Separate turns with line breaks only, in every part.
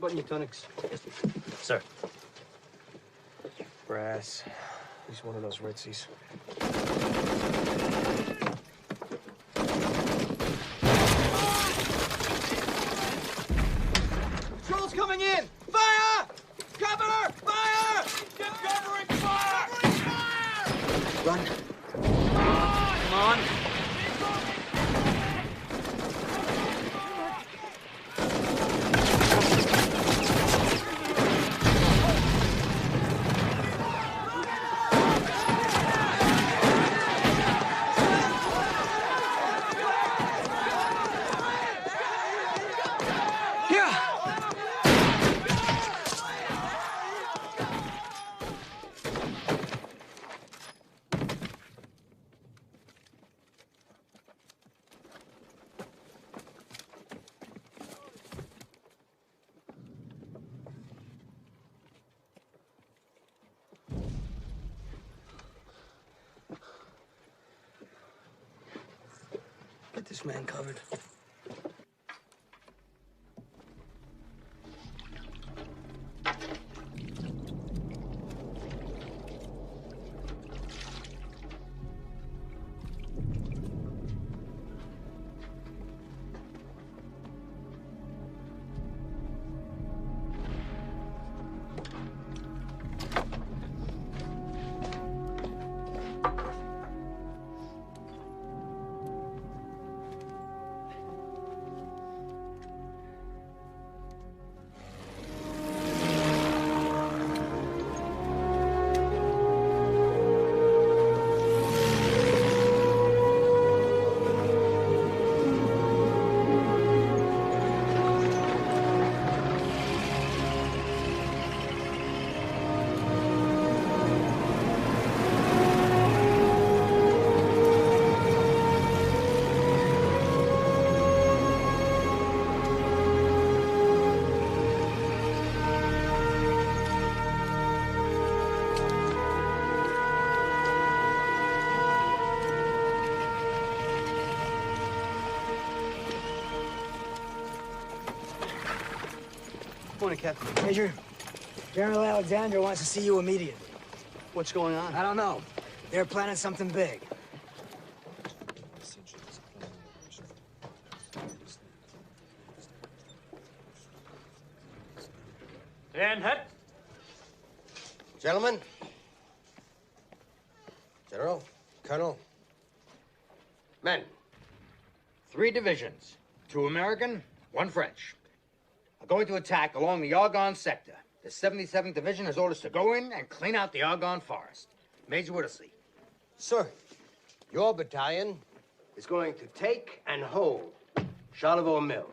Button your tunics.
Sir. Brass. He's one of those ritzies.
Trolls coming in! Fire! Cover! Fire!
Get covering fire! Covering fire!
Run. Come on. Get this man covered. Morning, Captain.
Major, General Alexander wants to see you immediately.
What's going on?
I don't know. They're planning something big.
And hut.
Gentlemen, General, Colonel, men, 3 divisions, 2 American, 1 French, are going to attack along the Argonne sector. The 77th Division has orders to go in and clean out the Argonne forest. Major Whittlesey. Sir, your battalion is going to take and hold Charlevaux Mill.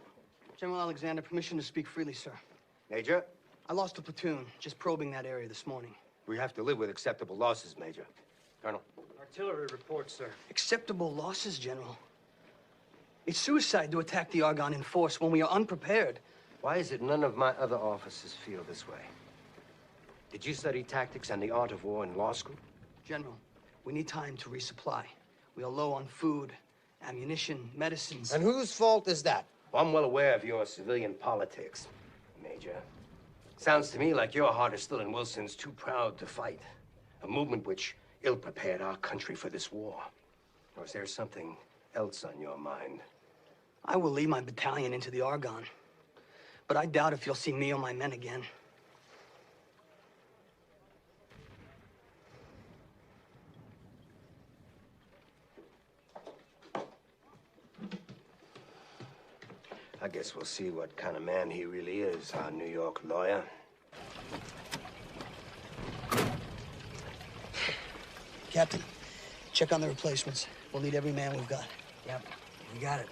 General Alexander, permission to speak freely, sir.
Major,
I lost a platoon just probing that area this morning.
we have to live with acceptable losses, Major. Colonel.
Artillery reports, sir.
Acceptable losses, General. It's suicide to attack the Argonne in force when we are unprepared.
Why is it none of my other officers feel this way? Did you study tactics and the art of war in law school?
General, we need time to resupply. We are low on food, ammunition, medicines.
And whose fault is that? Well, I'm well aware of your civilian politics, Major. Sounds to me like your heart is still in Wilson's too proud to fight. A movement which ill-prepared our country for this war. Or is there something
else on your mind?
I will lead my battalion into the Argonne, but I doubt if you'll see me or my men again.
I guess we'll see what kind of man he really is, our New York lawyer.
Captain, check on the replacements. We'll need every man we've got.
Yep, you got it.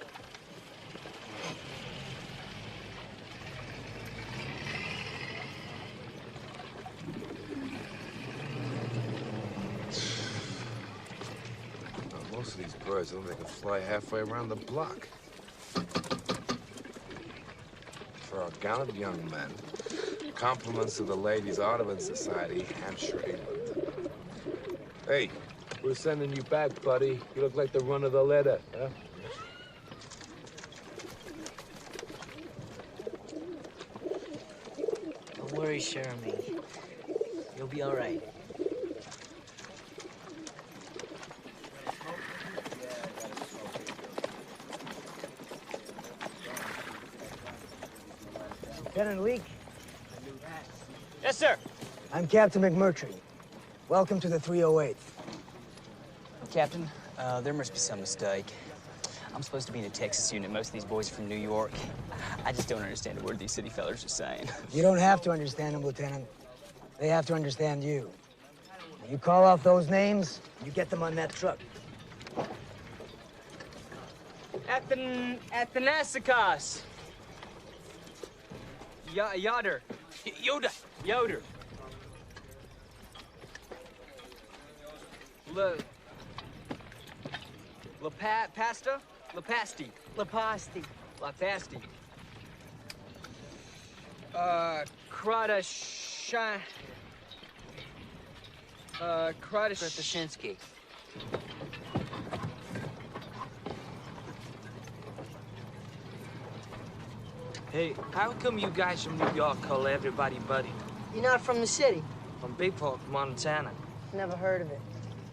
Most of these birds look like they can fly halfway around the block. For our gallant young men, compliments to the Ladies' Audubon Society, Hampshire, England. Hey, we're sending you back, buddy. You look like the run of the letter, huh?
Don't worry, Jeremy. You'll be all right.
Lieutenant Leake,
Yes, sir.
I'm Captain McMurtry. Welcome to the 308th.
Captain, there must be some mistake. I'm supposed to be in a Texas unit. Most of these boys are from New York. I just don't understand a word these city fellers are saying.
You don't have to understand them, Lieutenant. They have to understand you. You call off those names, you get them on that truck.
Athanasikas. Yoder. Yoder. Pasta? Lapasti.
Lapasti.
Lapasti. Kradashin.
Kratashinsky.
Hey, how come you guys from New York call everybody buddy?
You're not from the city?
From Big Fork, Montana.
Never heard of it.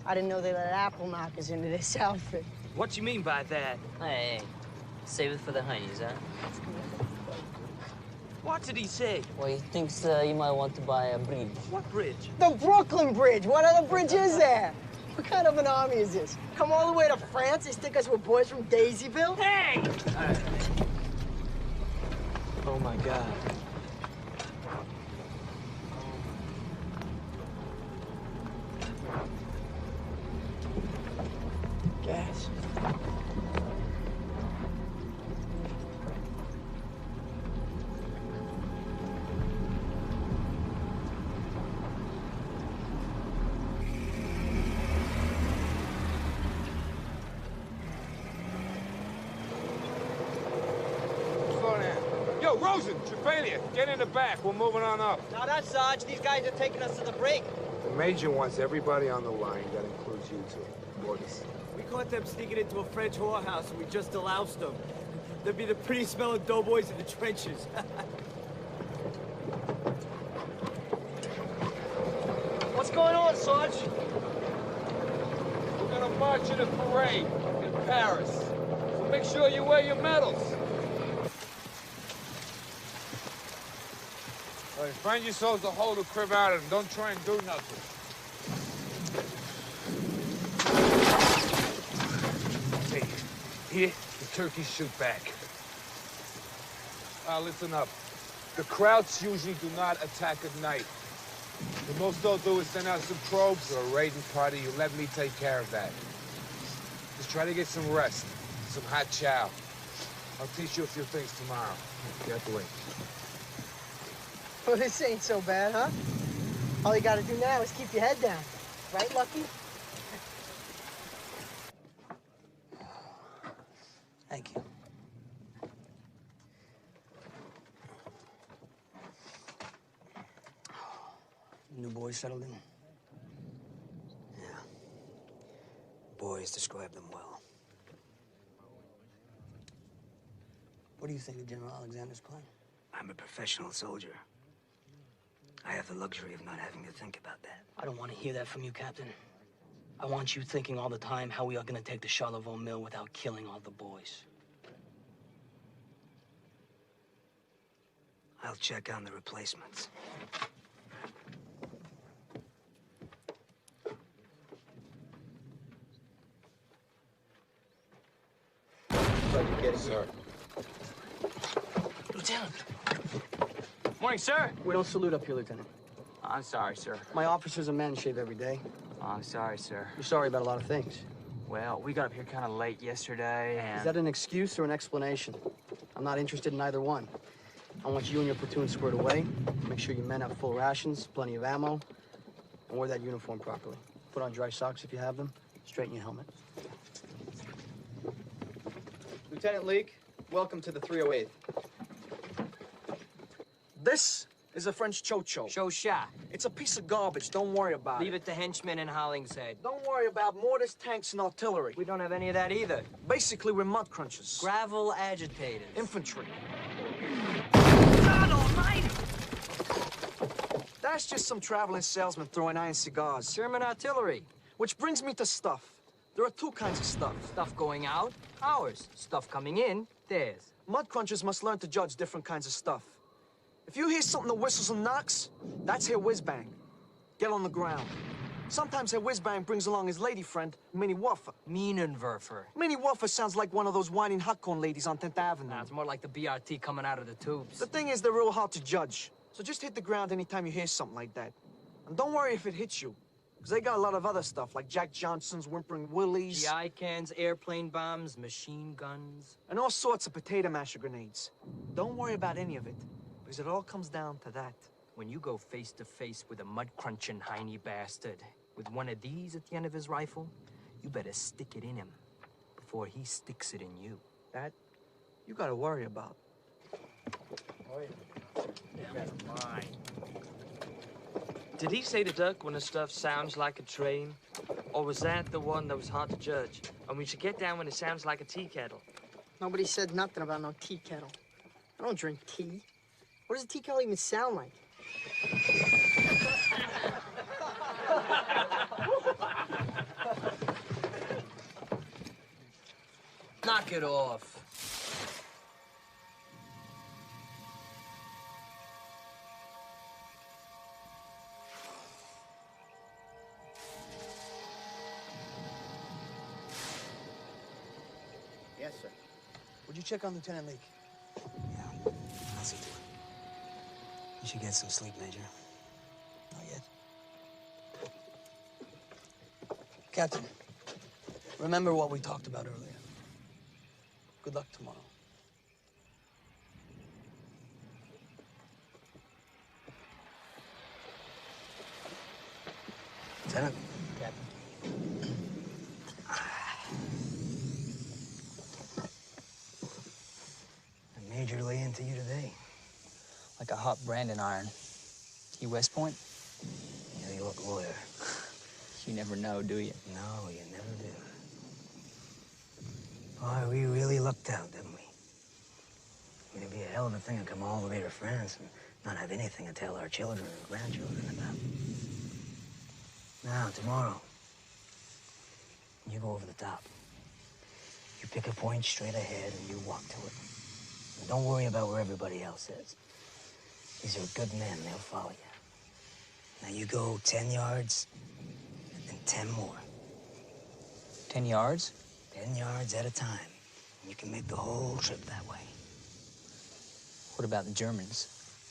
I didn't know they let apple knockers into this outfit.
What you mean by that?
Hey, save it for the honeys, huh?
What did he say?
Well, he thinks you might want to buy a bridge.
What bridge?
The Brooklyn Bridge. What other bridge is there? What kind of an army is this? Come all the way to France? They stick us with boys from Daisyville?
Hey! Oh, my God.
Gas.
Slow down. Yo, Rosen, Trevelyan, get in the back. We're moving on up.
Not us, Sarge. These guys are taking us to the break.
The Major wants everybody on the line. That includes you two. Orders.
We caught them sneaking into a French whorehouse and we just deloused them. They'd be the pretty smelling doughboys in the trenches.
What's going on, Sarge?
We're gonna march in a parade in Paris. So make sure you wear your medals. All right, find yourselves a hole to crib out of and don't try and do nothing. Hey, here, the turkeys shoot back. Listen up. The Krauts usually do not attack at night. The most they'll do is send out some probes or a raiding party. You let me take care of that. Just try to get some rest, some hot chow. I'll teach you a few things tomorrow. Get out the way.
Well, this ain't so bad, huh? All you gotta do now is keep your head down. Right, Lucky?
Thank you. New boys settled in?
Yeah. Boys describe them well.
What do you think of General Alexander's plan?
I'm a professional soldier. I have the luxury of not having to think about that.
I don't want to hear that from you, Captain. I want you thinking all the time how we are gonna take the Charlevoix mill without killing all the boys.
I'll check on the replacements.
Sir.
Lieutenant!
Morning, sir.
We don't salute up here, Lieutenant.
I'm sorry, sir.
My officers and men shave every day.
I'm sorry, sir.
You're sorry about a lot of things.
Well, we got up here kind of late yesterday, and...
Is that an excuse or an explanation? I'm not interested in either one. I want you and your platoon squared away. Make sure your men have full rations, plenty of ammo, and wear that uniform properly. Put on dry socks if you have them. Straighten your helmet.
Lieutenant Leake, welcome to the 308th. This is a French chocho.
Chosha.
It's a piece of garbage. Don't worry about
Leave
it.
it to henchmen in Hollingshead.
Don't worry about mortars, tanks, and artillery.
We don't have any of that either.
Basically, we're mud crunchers.
Gravel agitators.
Infantry.
God almighty!
That's just some traveling salesman throwing iron cigars.
German artillery.
Which brings me to stuff. There are two kinds of stuff.
Stuff going out, ours. Stuff coming in, theirs.
Mud crunchers must learn to judge different kinds of stuff. If you hear something that whistles and knocks, that's Herr Whizbang. Get on the ground. Sometimes Herr Whizbang brings along his lady friend, Minnie Wuffer.
Minenwerfer.
Minnie Wuffer sounds like one of those whining hot corn ladies on 10th Avenue.
Nah, it's more like the BRT coming out of the tubes.
The thing is, they're real hard to judge. So just hit the ground anytime you hear something like that. And don't worry if it hits you, because they got a lot of other stuff, like Jack Johnson's, Whimpering Willies.
GI cans, airplane bombs, machine guns.
And all sorts of potato masher grenades. Don't worry about any of it, because it all comes down to that.
When you go face to face with a mud-crunching hiney bastard, with one of these at the end of his rifle, you better stick it in him before he sticks it in you.
That, you gotta worry about.
Did he say the duck when the stuff sounds like a train? Or was that the one that was hard to judge? And we should get down when it sounds like a tea kettle.
Nobody said nothing about no tea kettle. I don't drink tea. What does a tea kettle even sound like?
Knock it off.
Yes, sir.
Would you check on Lieutenant Leake? Yeah, I'll see to it. You should get some sleep, Major. Not yet. Captain, remember what we talked about earlier. Good luck tomorrow. Lieutenant.
Captain.
A major lay into you today.
Like a hot branding iron. You West Point?
New York lawyer.
You never know, do you?
No, you never do. Boy, we really lucked out, didn't we? It'd be a hell of a thing to come all the way to France and not have anything to tell our children or grandchildren about. Now, tomorrow, you go over the top. You pick a point straight ahead and you walk to it. And don't worry about where everybody else is. These are good men, they'll follow you. Now you go 10 yards and 10 more.
10 yards?
10 yards at a time. And you can make the whole trip that way.
What about the Germans?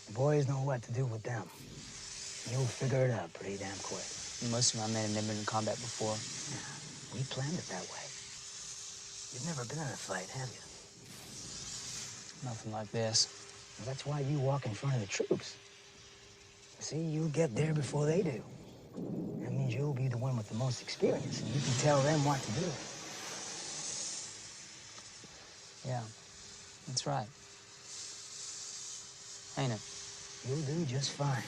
The boys know what to do with them. You'll figure it out pretty damn quick.
Most of my men have never been in combat before.
Yeah, we planned it that way. You've never been in a fight, have you?
Nothing like this.
Well, that's why you walk in front of the troops. See, you'll get there before they do. That means you'll be the one with the most experience, and you can tell them what to do.
Yeah, that's right. Ain't it?
You'll do just fine.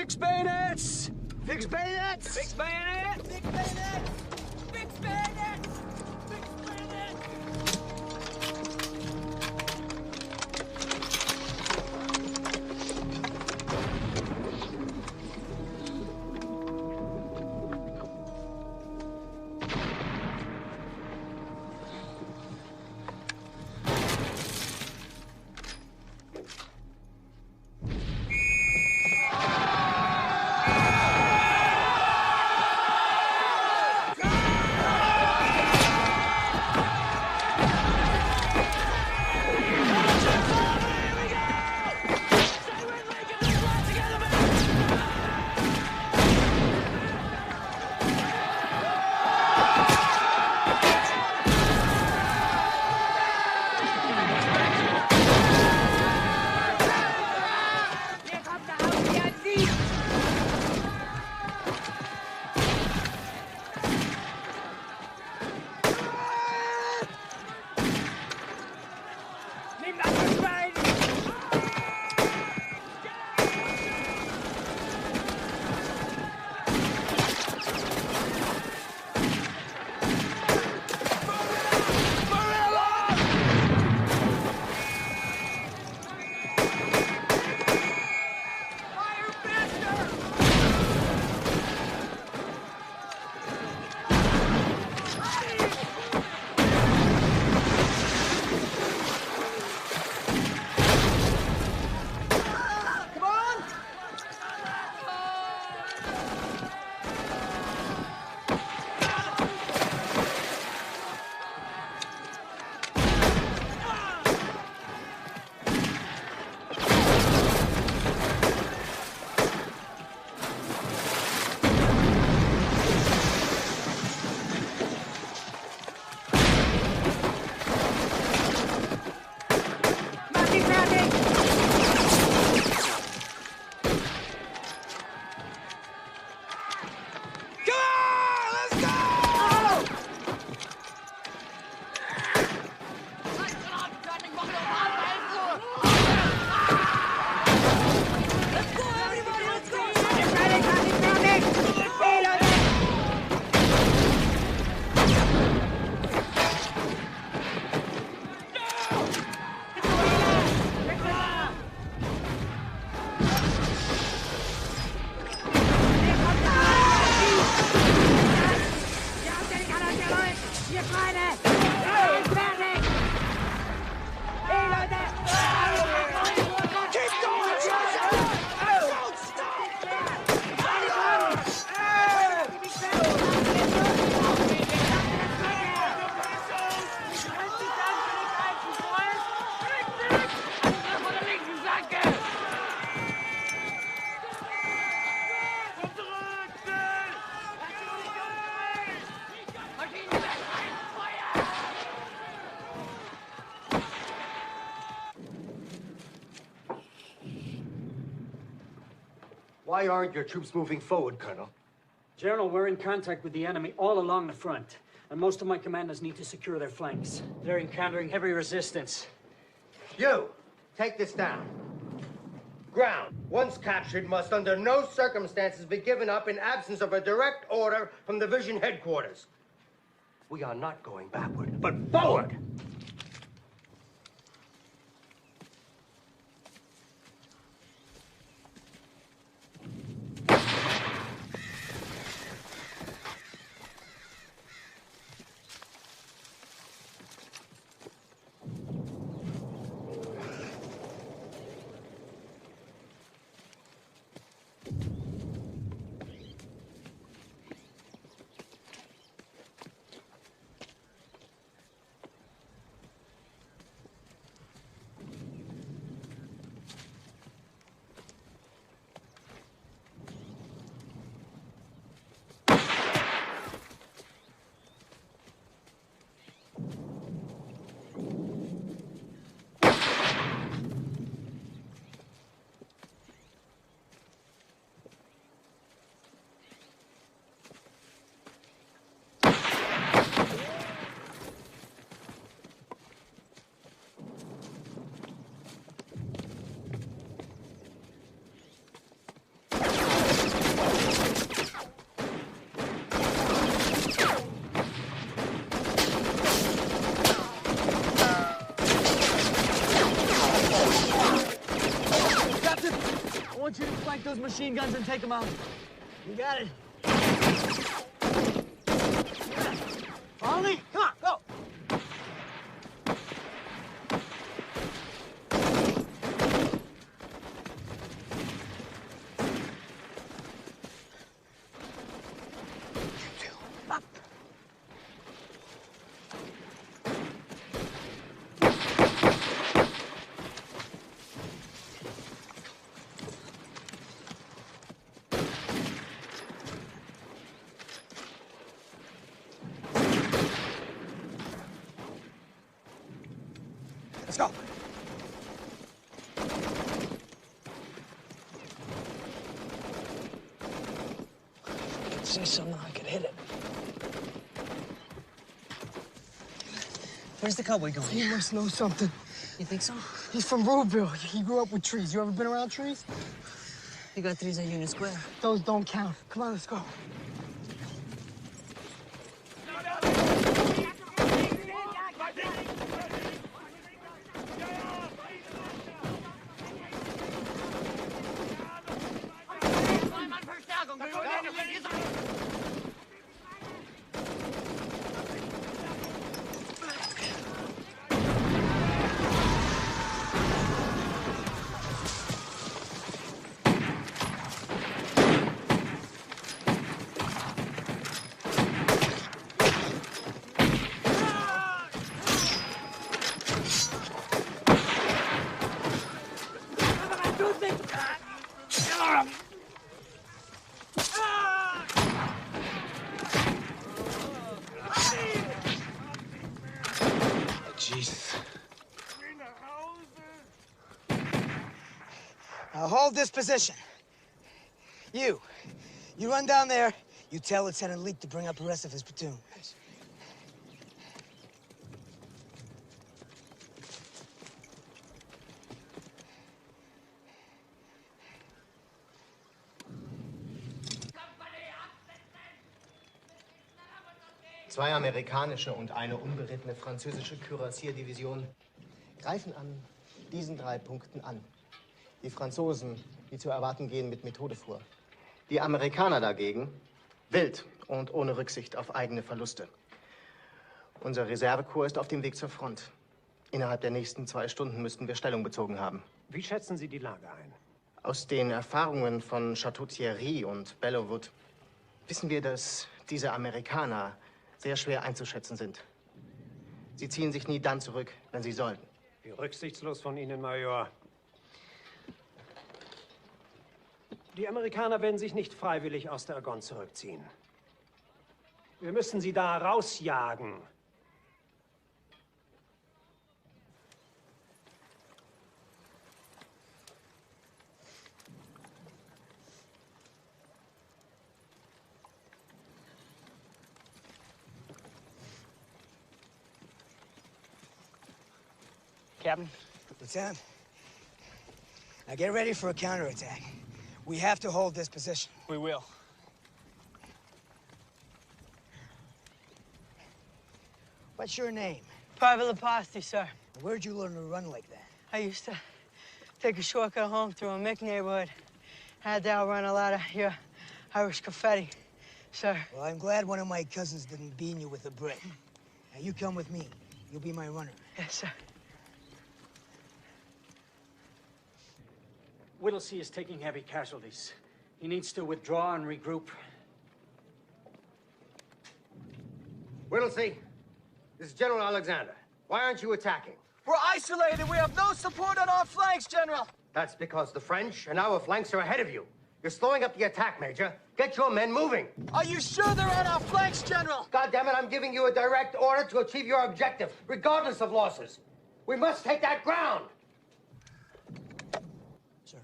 Fix bayonets!
Fix bayonets!
Fix bayonets!
Fix bayonets! Fix bayonets! Fix bayonets!
Why aren't your troops moving forward, Colonel?
General, we're in contact with the enemy all along the front, and most of my commanders need to secure their flanks. They're encountering heavy resistance.
You, take this down. Ground, once captured, must under no circumstances be given up in absence of a direct order from division headquarters. We are not going backward, but forward!
those machine guns and take them out.
You got it.
Follow me? Come on, go!
Let's go.
I could see something, I could hit it. Where's the cowboy going?
He must know something.
You think so?
He's from Ruleville. He grew up with trees. You ever been around trees?
You got trees at Union Square.
Those don't count. Come on, let's go.
Jesus.
Now hold this position. You run down there. You tell Lieutenant Leak to bring up the rest of his platoon.
Zwei amerikanische und eine unberittene französische Kürassierdivision greifen an diesen 3 Punkten an. Die Franzosen, wie zu erwarten, gehen mit Methode vor. Die Amerikaner dagegen wild und ohne Rücksicht auf eigene Verluste. Unser Reservekorps ist auf dem Weg zur Front. Innerhalb der nächsten 2 Stunden müssten wir Stellung bezogen haben.
Wie schätzen Sie die Lage ein?
Aus den Erfahrungen von Chateau Thierry und Bellewood wissen wir, dass diese Amerikaner sehr schwer einzuschätzen sind. Sie ziehen sich nie dann zurück, wenn sie sollten.
Wie rücksichtslos von Ihnen, Major. Die Amerikaner werden sich nicht freiwillig aus der Argonne zurückziehen. Wir müssen sie da rausjagen.
Captain?
Lieutenant, now get ready for a counterattack. We have to hold this position.
We will.
What's your name?
Private Leposti, sir.
Where'd you learn to run like that?
I used to take a shortcut home through a Mick neighborhood. Had to outrun a lot of your Irish confetti, sir.
Well, I'm glad one of my cousins didn't bean you with a brick. Now, you come with me. You'll be my runner.
Yes, sir.
Whittlesey is taking heavy casualties. He needs to withdraw and regroup.
Whittlesey, this is General Alexander. Why aren't you attacking?
We're isolated. We have no support on our flanks, General.
That's because the French and our flanks are ahead of you. You're slowing up the attack, Major. Get your men moving.
Are you sure they're on our flanks, General?
God damn it, I'm giving you a direct order to achieve your objective, regardless of losses. We must take that ground.
Sir,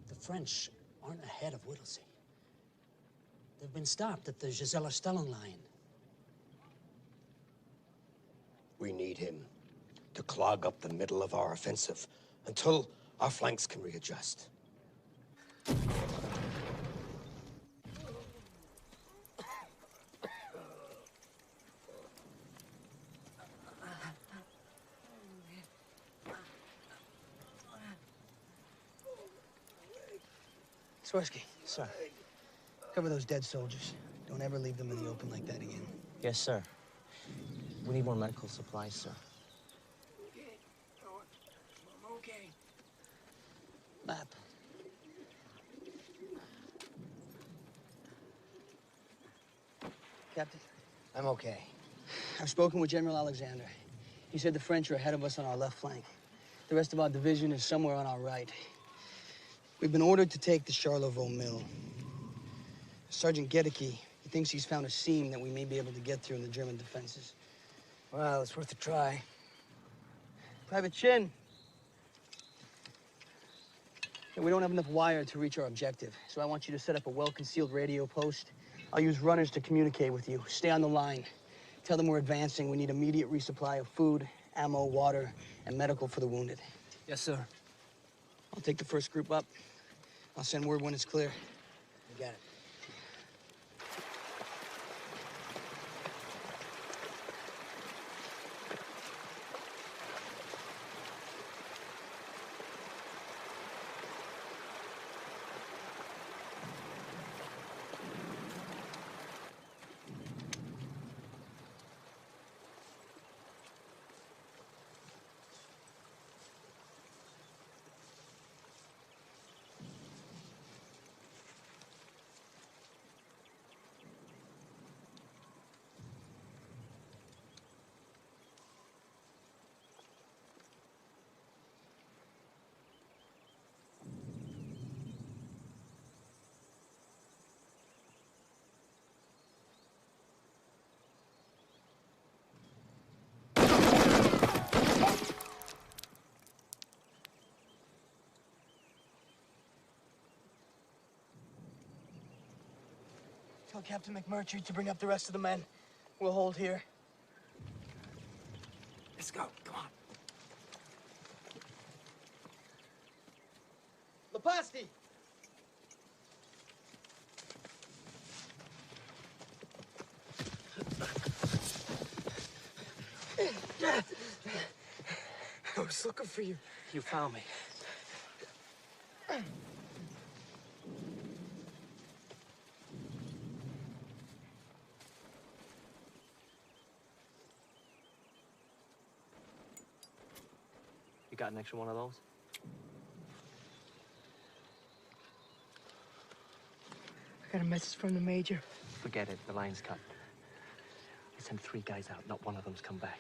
the French aren't ahead of Whittlesey. They've been stopped at the Gisela Stellung line.
We need him to clog up the middle of our offensive until our flanks can readjust.
Swirsky,
Sir.
cover those dead soldiers. Don't ever leave them in the open like that again.
Yes, sir. We need more medical supplies, sir.
I'm okay.
Map. Captain,
I'm okay.
I've spoken with General Alexander. He said the French are ahead of us on our left flank. The rest of our division is somewhere on our right. We've been ordered to take the Charlevaux Mill. Sergeant Gedeke, he thinks he's found a seam that we may be able to get through in the German defenses.
Well, it's worth a try.
Private Chin. Yeah, we don't have enough wire to reach our objective, so I want you to set up a well-concealed radio post. I'll use runners to communicate with you. Stay on the line. Tell them we're advancing. We need immediate resupply of food, ammo, water, and medical for the wounded.
Yes, sir.
I'll take the first group up. I'll send word when it's clear.
You got it.
Tell Captain McMurtry to bring up the rest of the men. We'll hold here.
Let's go. Come on.
Lepasti!
I was looking for you.
You found me. You got an extra one of those?
I got a message from the Major.
Forget it. The line's cut. I sent 3 guys out. Not one of them's come back.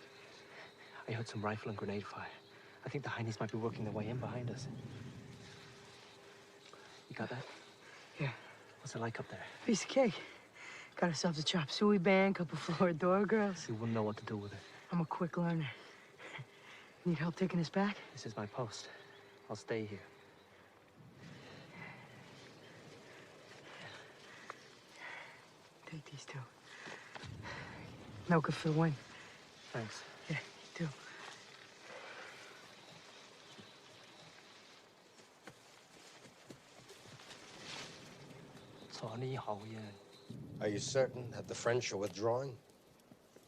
I heard some rifle and grenade fire. I think the Heinies might be working their way in behind us. You got that?
Yeah.
What's it like up there?
Piece of cake. Got ourselves a chop suey band, couple Floridor girls.
You wouldn't know what to do with it.
I'm a quick learner. Need help taking us back?
This is my post. I'll stay here.
Take these 2. Milk it for the win.
Thanks.
Yeah, you too.
Are you certain that the French are withdrawing?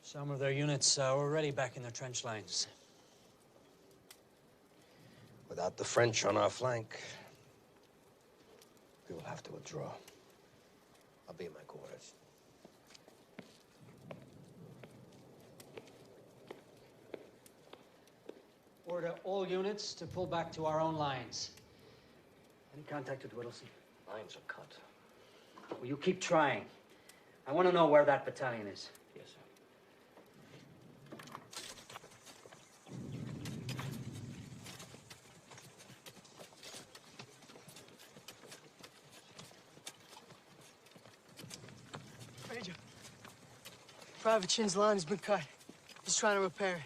Some of their units are already back in their trench lines.
Without the French on our flank, we will have to withdraw. I'll be in my quarters.
Order all units to pull back to our own lines. Any contact with Whittlesey?
Lines are cut.
Will you keep trying? I want to know where that battalion is.
Yes, sir.
Major. Private Chin's line has been cut. He's trying to repair it.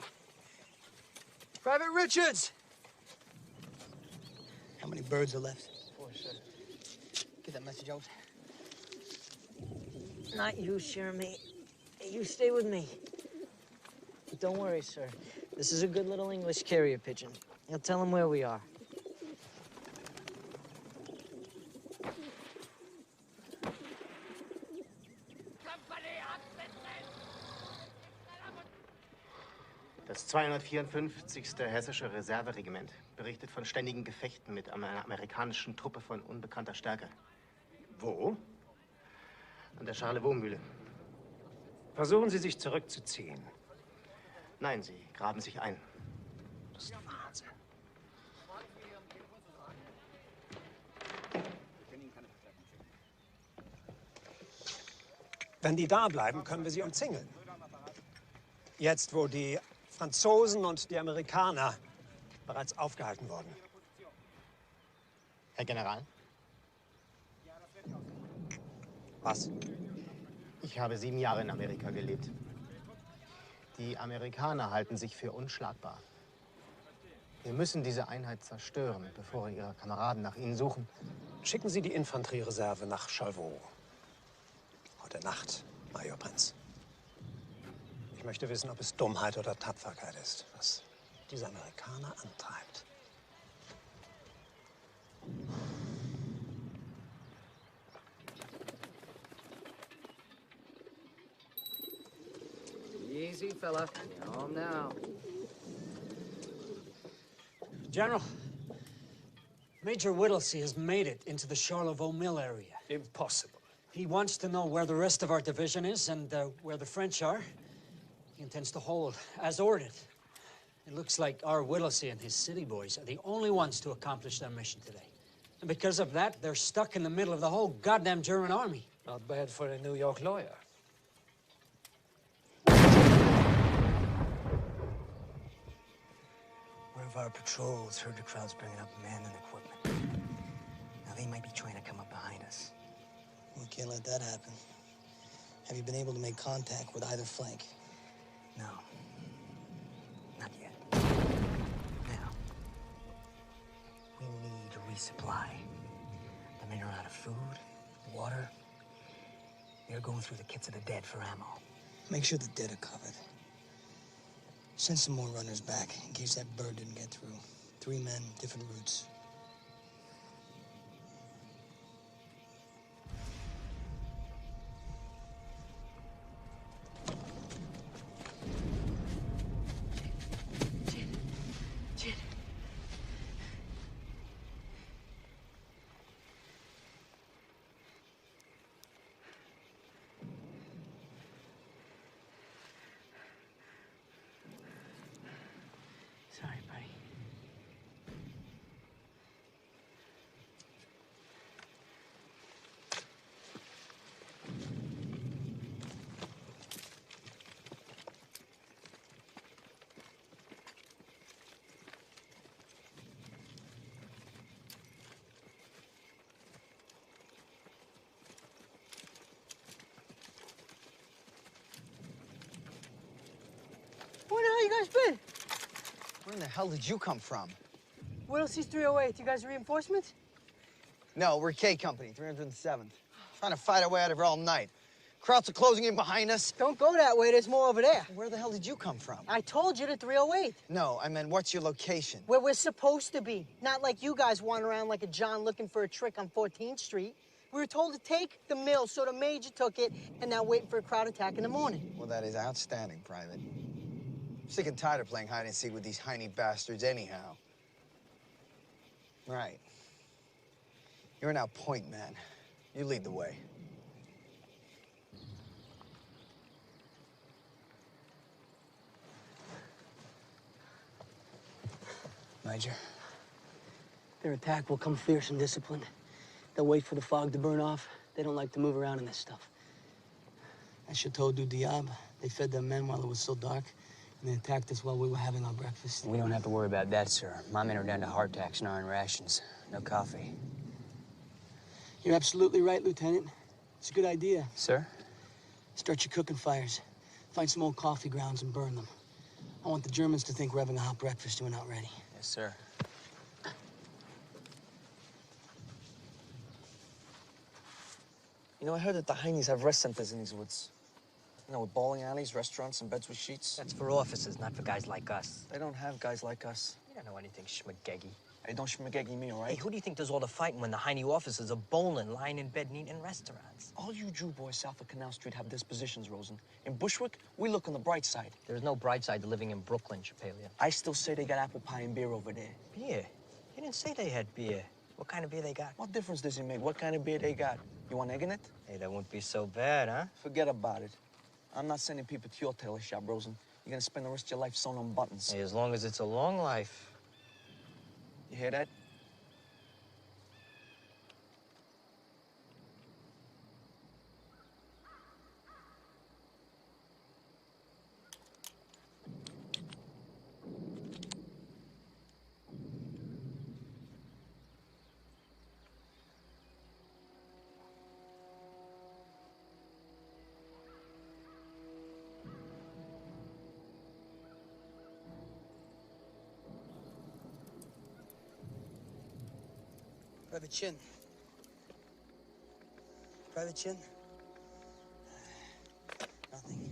Private Richards! How many birds are left?
4, sir.
Get that message out.
Not you, Jeremy. You stay with me. But don't worry, sir. This is a good little English carrier pigeon. He'll tell him where we are.
Das 254. Hessische Reserveregiment berichtet von ständigen Gefechten mit einer amerikanischen Truppe von unbekannter Stärke. Wo? An der Charlevaux-Mühle.
Versuchen Sie, sich zurückzuziehen.
Nein, sie graben sich ein.
Das ist Wahnsinn. Wenn die da bleiben, können wir sie umzingeln. Jetzt, wo die Franzosen und die Amerikaner bereits aufgehalten wurden.
Herr General?
Was?
Ich habe 7 Jahre in Amerika gelebt. Die Amerikaner halten sich für unschlagbar. Wir müssen diese Einheit zerstören, bevor ihre Kameraden nach ihnen suchen.
Schicken Sie die Infanteriereserve nach Charlevaux. Heute Nacht, Major Prinz. Ich möchte wissen, ob es Dummheit oder Tapferkeit ist, was diese Amerikaner antreibt.
Easy, fella. You're home now.
General, Major Whittlesey has made it into the Charlevaux Mill area.
Impossible.
He wants to know where the rest of our division is and where the French are. He intends to hold, as ordered. It looks like our Whittlesey and his city boys are the only ones to accomplish their mission today. And because of that, they're stuck in the middle of the whole goddamn German army.
Not bad for a New York lawyer.
One of our patrols heard the crowds bringing up men and equipment. Now they might be trying to come up behind us.
We can't let that happen. Have you been able to make contact with either flank?
No. Not yet. Now, we need a resupply. The men are out of food, water. They're going through the kits of the dead for ammo.
Make sure the dead are covered. Send some more runners back in case that bird didn't get through. 3 men, different routes.
Sorry, buddy.
Where the hell you guys been?
Where in the hell did you come from?
Whittlesey's 308. You guys reinforcements?
No, we're K Company, 307th. Trying to fight our way out of here all night. Krauts are closing in behind us.
Don't go that way. There's more over there.
Where the hell did you come from?
I told you the 308.
No, I meant what's your location?
Where we're supposed to be. Not like you guys wander around like a John looking for a trick on 14th Street. We were told to take the mill, so the major took it, and now waiting for a crowd attack in the morning.
Well, that is outstanding, Private. I'm sick and tired of playing hide and seek with these whiny bastards anyhow. Right. You're now point man. You lead the way.
Major.
Their attack will come fierce and disciplined. They'll wait for the fog to burn off. They don't like to move around in this stuff. At Chateau du Diable, they fed their men while it was still dark, and they attacked us while we were having our breakfast.
We don't have to worry about that, sir. My men are down to hardtack, snoring rations. No coffee.
You're absolutely right, Lieutenant. It's a good idea.
Sir?
Start your cooking fires. Find some old coffee grounds and burn them. I want the Germans to think we're having a hot breakfast and we're not ready.
Yes, sir.
You know, I heard that the Heinies have rest centers in these woods. You know, with bowling alleys, restaurants, and beds with sheets.
That's for officers, not for guys like us.
They don't have guys like us.
You don't know anything, schmageggy.
Hey, don't schmageggy me, all right?
Hey, who do you think does all the fighting when the Heine officers are bowling, lying in bed, and eating in restaurants?
All you Jew boys south of Canal Street have dispositions, Rosen. In Bushwick, we look on the bright side.
There's no bright side to living in Brooklyn, Chappellia.
I still say they got apple pie and beer over there.
Beer? You didn't say they had beer. What kind of beer they got?
What difference does it make what kind of beer they got? You want egg in it?
Hey, that wouldn't be so bad, huh?
Forget about it. I'm not sending people to your tailor shop, Rosen. You're gonna spend the rest of your life sewing on buttons.
Hey, as long as it's a long life.
You hear that?
Private Chin. Private Chin? Nothing.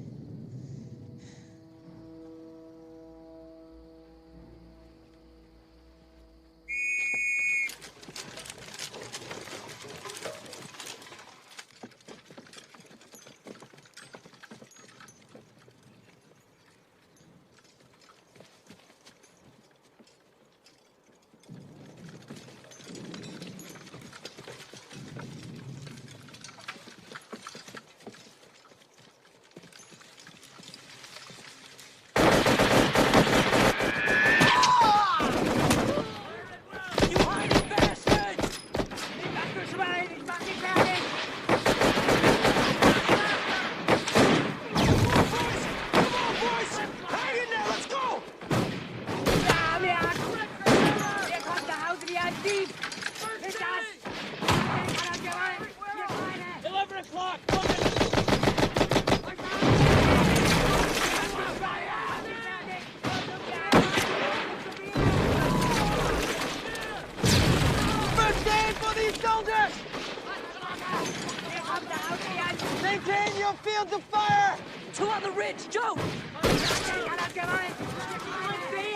Maintain your field of fire!
Two on the ridge, Joe!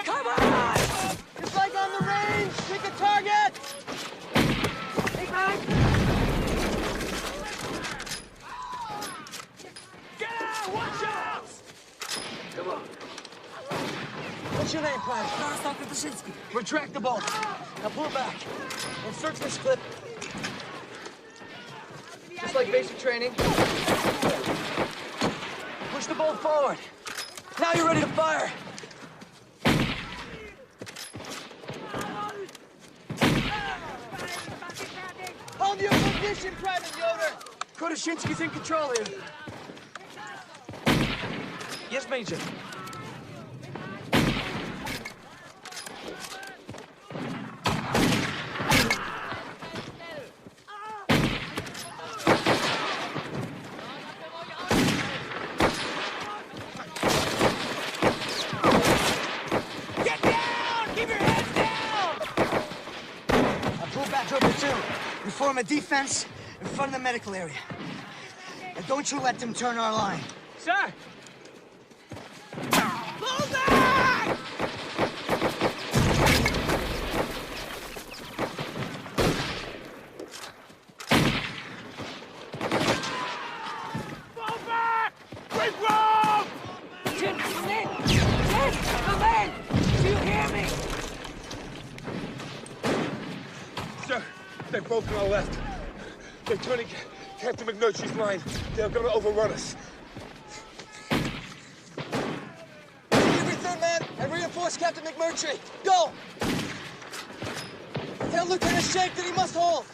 Come on! It's like on the range! Pick a target!
Get out! Watch out! Come on.
What's your name, Private?
Dr. Brzezinski.
Retract the bolt. Now pull back. And search this clip.
Just like basic training.
Push the bolt forward. Now you're ready to fire. Hold your position, Private Yoder. Krotoshinsky's in control here.
Yes, Major.
We form a defense in front of the medical area. And don't you let them turn our line.
Sir!
Pull back!
Fall back! Quick rope!
Chin, come in! Chin, come in! Do you hear me?
Sir, they're both on our left. They're turning Captain McMurtry's line. They're gonna overrun us.
Every third man and reinforce Captain McMurtry. Go! Tell Lieutenant Shank that he must hold.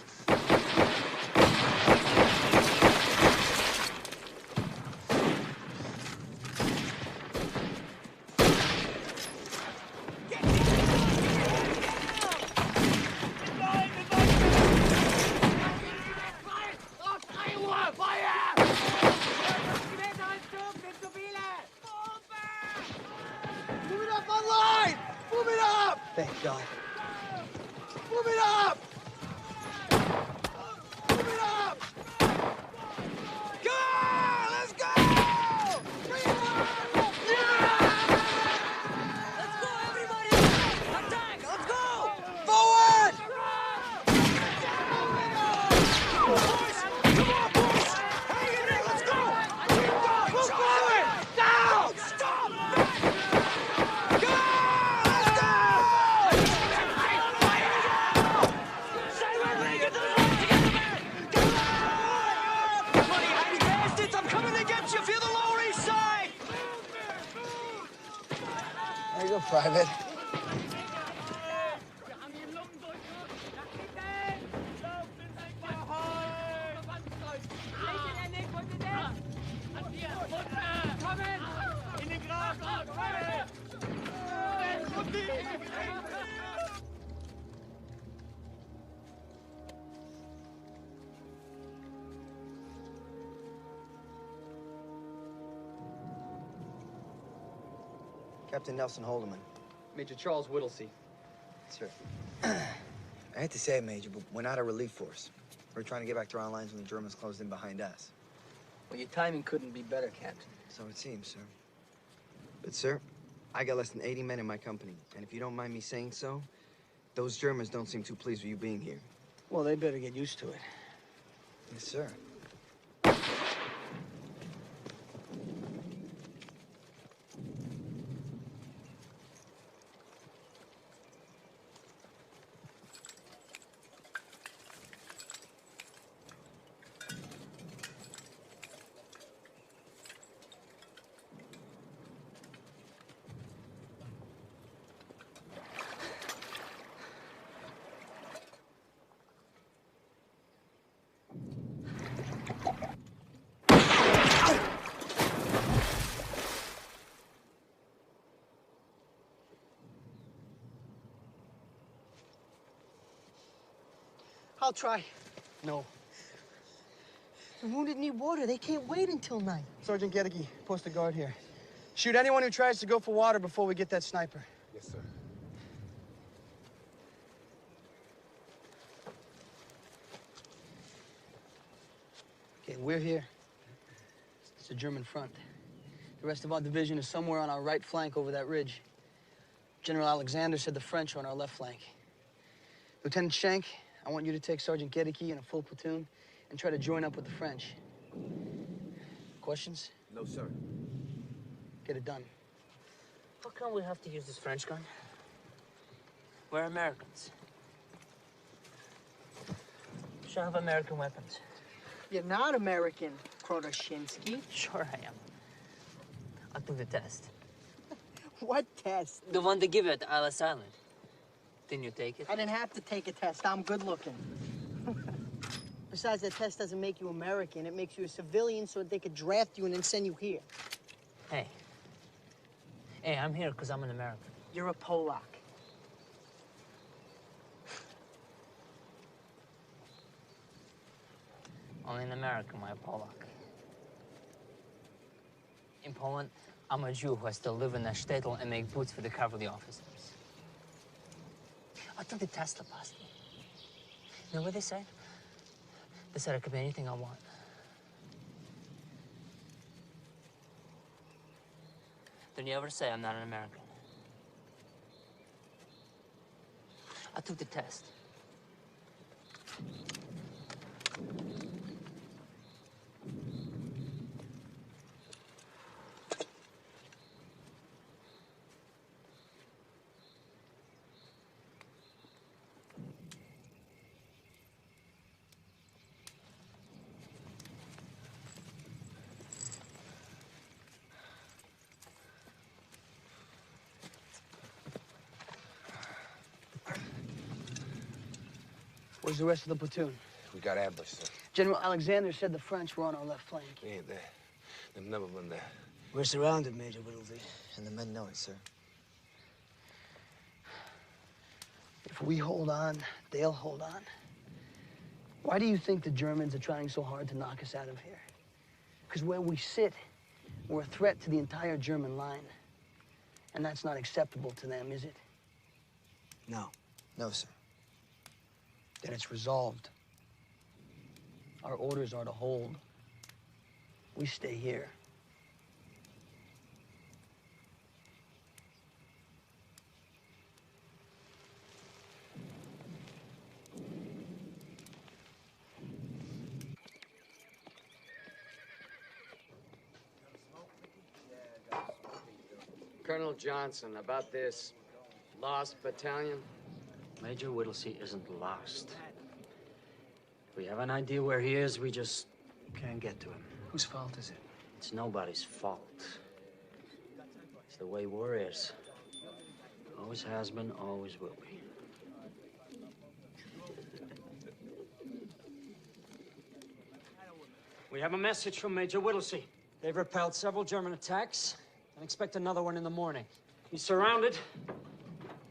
Thank God.
Move it up! Move it up! Go! Let's go! Bring it up!
Let's go, everybody! Attack! Let's go!
Forward!
Boys! Come on, boys! Hang in there! Let's go! Keep going! Move forward! Down! Stop! Go! Let's go!
There you go, Private.
Captain Nelson Holdeman.
Major Charles Whittlesey.
Sir. I hate to say it, Major, but we're not a relief force. We're trying to get back to our lines when the Germans closed in behind us.
Well, your timing couldn't be better, Captain.
So it seems, sir. But, sir, I got less than 80 men in my company. And if you don't mind me saying so, those Germans don't seem too pleased with you being here.
Well, they better get used to it.
Yes, sir.
I'll try.
No.
The wounded need water. They can't wait until night.
Sergeant Gedeke, post a guard here. Shoot anyone who tries to go for water before we get that sniper.
Yes, sir.
Okay, we're here. It's the German front. The rest of our division is somewhere on our right flank over that ridge. General Alexander said the French are on our left flank. Lieutenant Schenk, I want you to take Sergeant Gedeke and a full platoon and try to join up with the French. Questions?
No, sir.
Get it done.
How come we have to use this French gun? We're Americans. Should have American weapons.
You're not American, Krotoshinsky.
Sure I am. I'll do the test.
What test?
The one they give at Ellis Island. Didn't you take it?
I didn't have to take a test. I'm good looking. Besides, that test doesn't make you American. It makes you a civilian so that they could draft you and then send you here.
Hey. Hey, I'm here because I'm an American.
You're a Polak.
Only in America, am I a Polak. In Poland, I'm a Jew who has to live in a shtetl and make boots for the cavalry officers. I took the test last week. You know what they said? They said I could be anything I want. Don't you ever say I'm not an American. I took the test.
Where's the rest of the platoon?
We got ambushed, sir.
General Alexander said the French were on our left flank.
We ain't there. They've never been there.
We're surrounded, Major Whittlesey, and the men know it, sir.
If we hold on, they'll hold on. Why do you think the Germans are trying so hard to knock us out of here? Because where we sit, we're a threat to the entire German line. And that's not acceptable to them, is it?
No. No, sir.
Then it's resolved. Our orders are to hold. We stay here.
Colonel Johnson, about this lost battalion?
Major Whittlesey isn't lost. We have an idea where he is, we just can't get to him.
Whose fault is it?
It's nobody's fault. It's the way war is. Always has been, always will be. We have a message from Major Whittlesey. They've repelled several German attacks and expect another one in the morning. He's surrounded,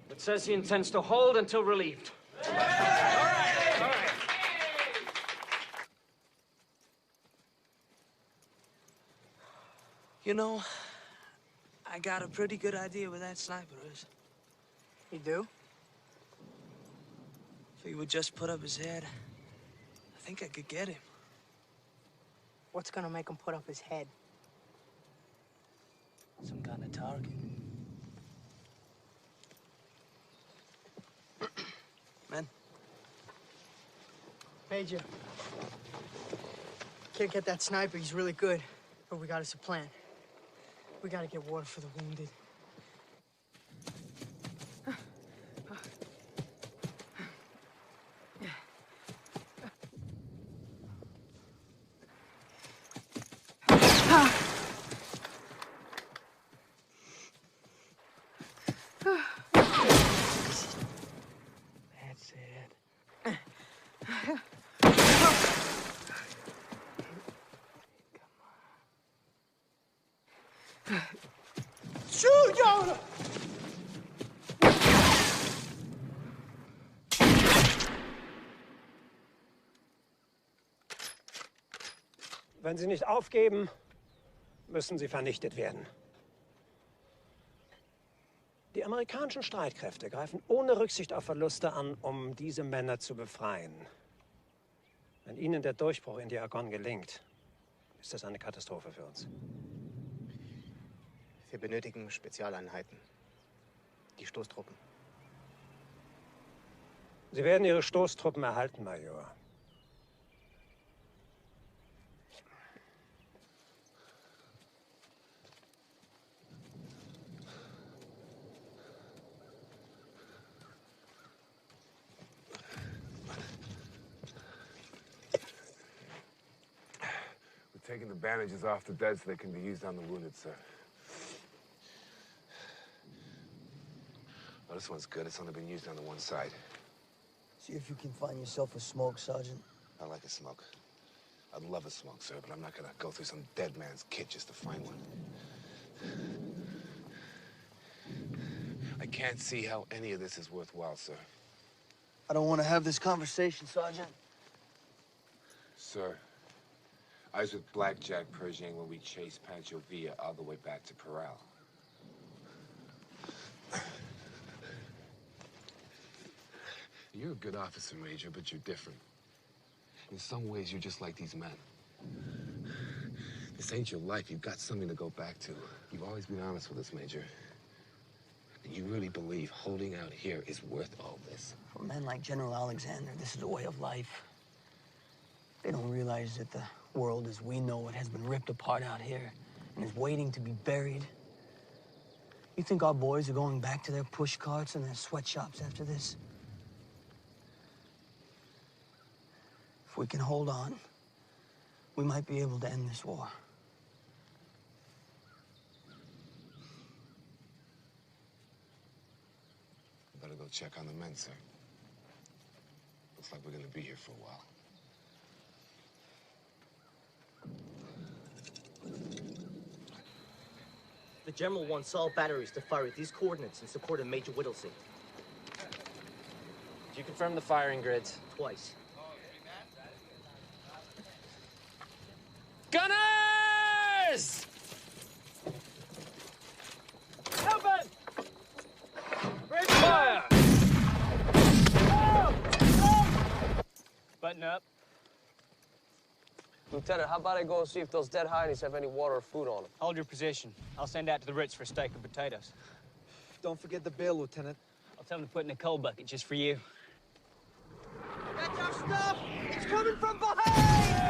but says he intends to hold until relieved. All right.
You know, I got a pretty good idea where that sniper is.
You do?
If he would just put up his head, I think I could get him.
What's gonna make him put up his head?
Some kind of target.
Men. Major. Can't get that sniper, he's really good. But we got us a plan. We gotta get water for the wounded.
That's it.
Shoot, Jonah!
Wenn Sie nicht aufgeben, müssen Sie vernichtet werden. Die amerikanischen Streitkräfte greifen ohne Rücksicht auf Verluste an, um diese Männer zu befreien. Wenn Ihnen der Durchbruch in die Argonne gelingt, ist das eine Katastrophe für uns.
Wir benötigen Spezialeinheiten. Die Stoßtruppen.
Sie werden Ihre Stoßtruppen erhalten, Major.
We're taking the bandages off the dead so they can be used on the wounded, sir. Oh, this one's good. It's only been used on the one side.
See if you can find yourself a smoke, Sergeant.
I like a smoke. I'd love a smoke, sir, but I'm not gonna go through some dead man's kit just to find one. I can't see how any of this is worthwhile, sir.
I don't want to have this conversation, Sergeant.
Sir, I was with Blackjack Pershing when we chased Pancho Villa all the way back to Parral. You're a good officer, Major, but you're different. In some ways, you're just like these men. This ain't your life. You've got something to go back to. You've always been honest with us, Major. And you really believe holding out here is worth all this?
For men like General Alexander, this is a way of life. They don't realize that the world as we know it has been ripped apart out here and is waiting to be buried. You think our boys are going back to their push carts and their sweatshops after this? If we can hold on, we might be able to end this war.
Better go check on the men, sir. Looks like we're gonna be here for a while.
The General wants all batteries to fire at these coordinates in support of Major Whittlesey.
Did you confirm the firing grids?
Twice.
Gunners!
Open!
Break fire! Button up.
Lieutenant, how about I go and see if those dead Heinies have any water or food on them?
Hold your position. I'll send out to the Ritz for a steak and potatoes.
Don't forget the bill, Lieutenant.
I'll tell them to put in a coal bucket just for you.
Get your stuff! It's coming from behind!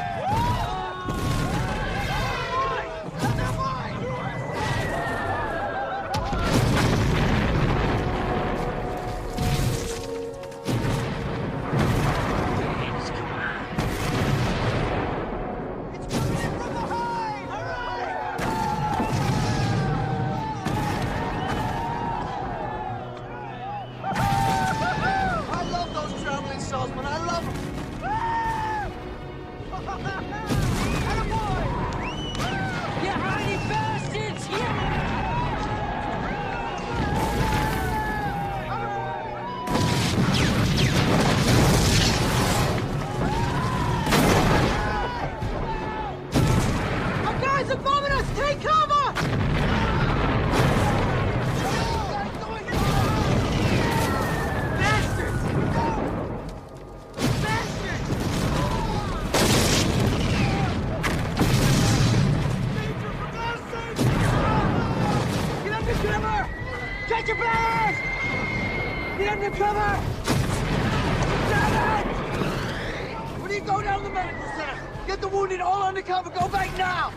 Take your balance! Get under cover! Damn it! When you go down to the medical center, get the wounded all under cover. Go back now!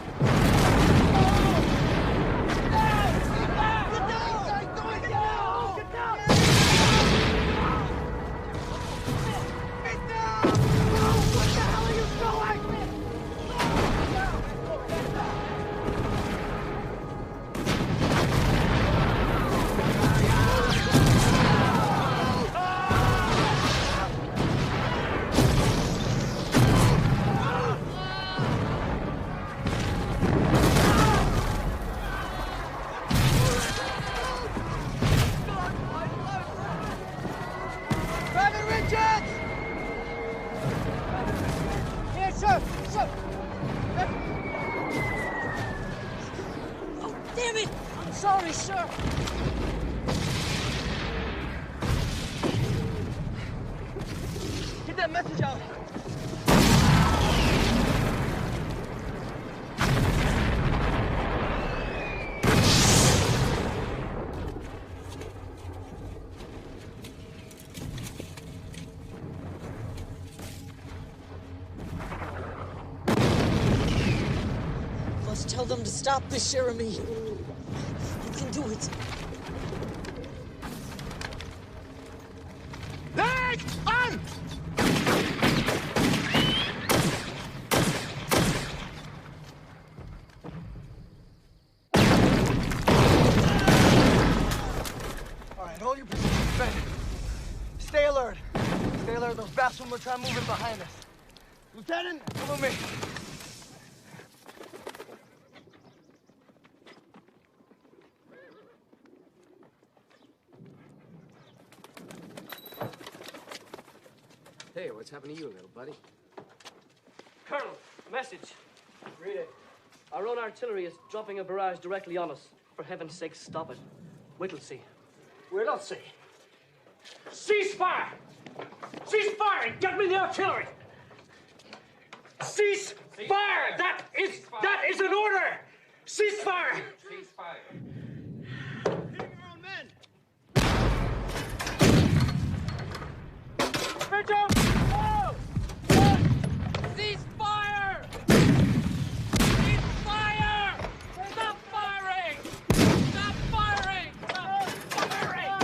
Damn it! I'm sorry, sir.
Get that message out.
Must tell them to stop this, Jeremy. You can do it.
Leg on! All right, hold your position, Ben. Stay alert. Stay alert. Those bastards will try moving behind us. Lieutenant, come with me.
Hey, what's happened to you, little buddy?
Colonel, message. Read it. Our own artillery is dropping a barrage directly on us. For heaven's sake, stop it. Whittlesey. Whittlesey. Cease fire! Cease fire and get me the artillery! Cease fire! That is an order! Cease fire!
Cease fire.
Victor! Oh! Cease fire! Cease fire! Stop firing! Stop firing! Stop firing!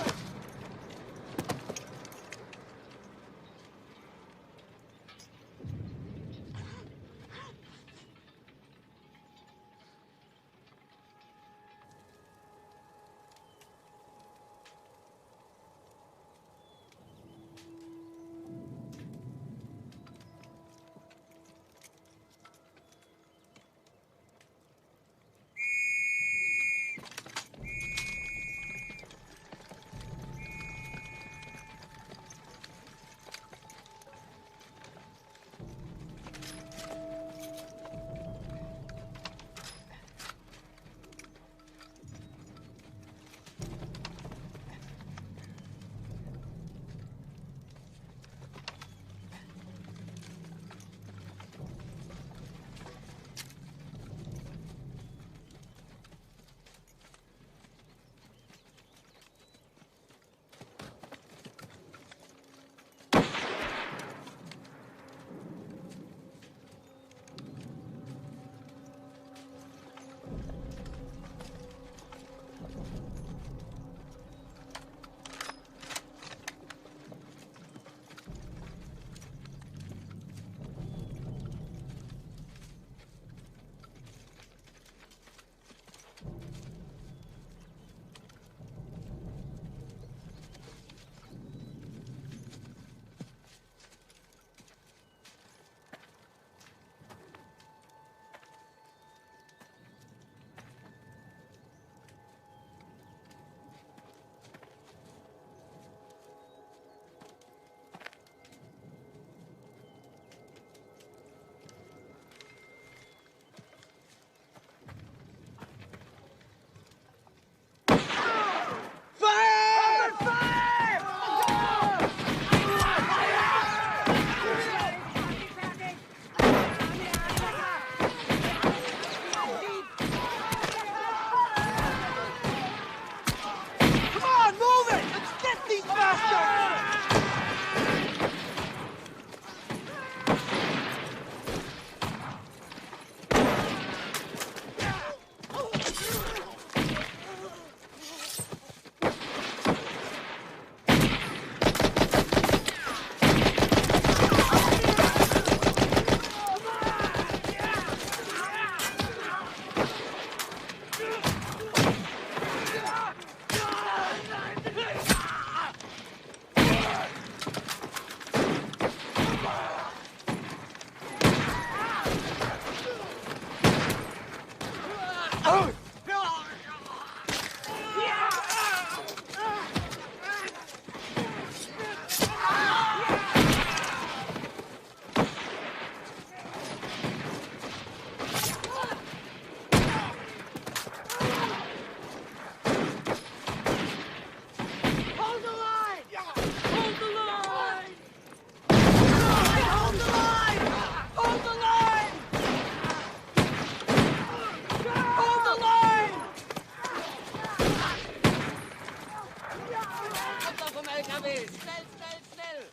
LKW! Schnell, schnell, schnell!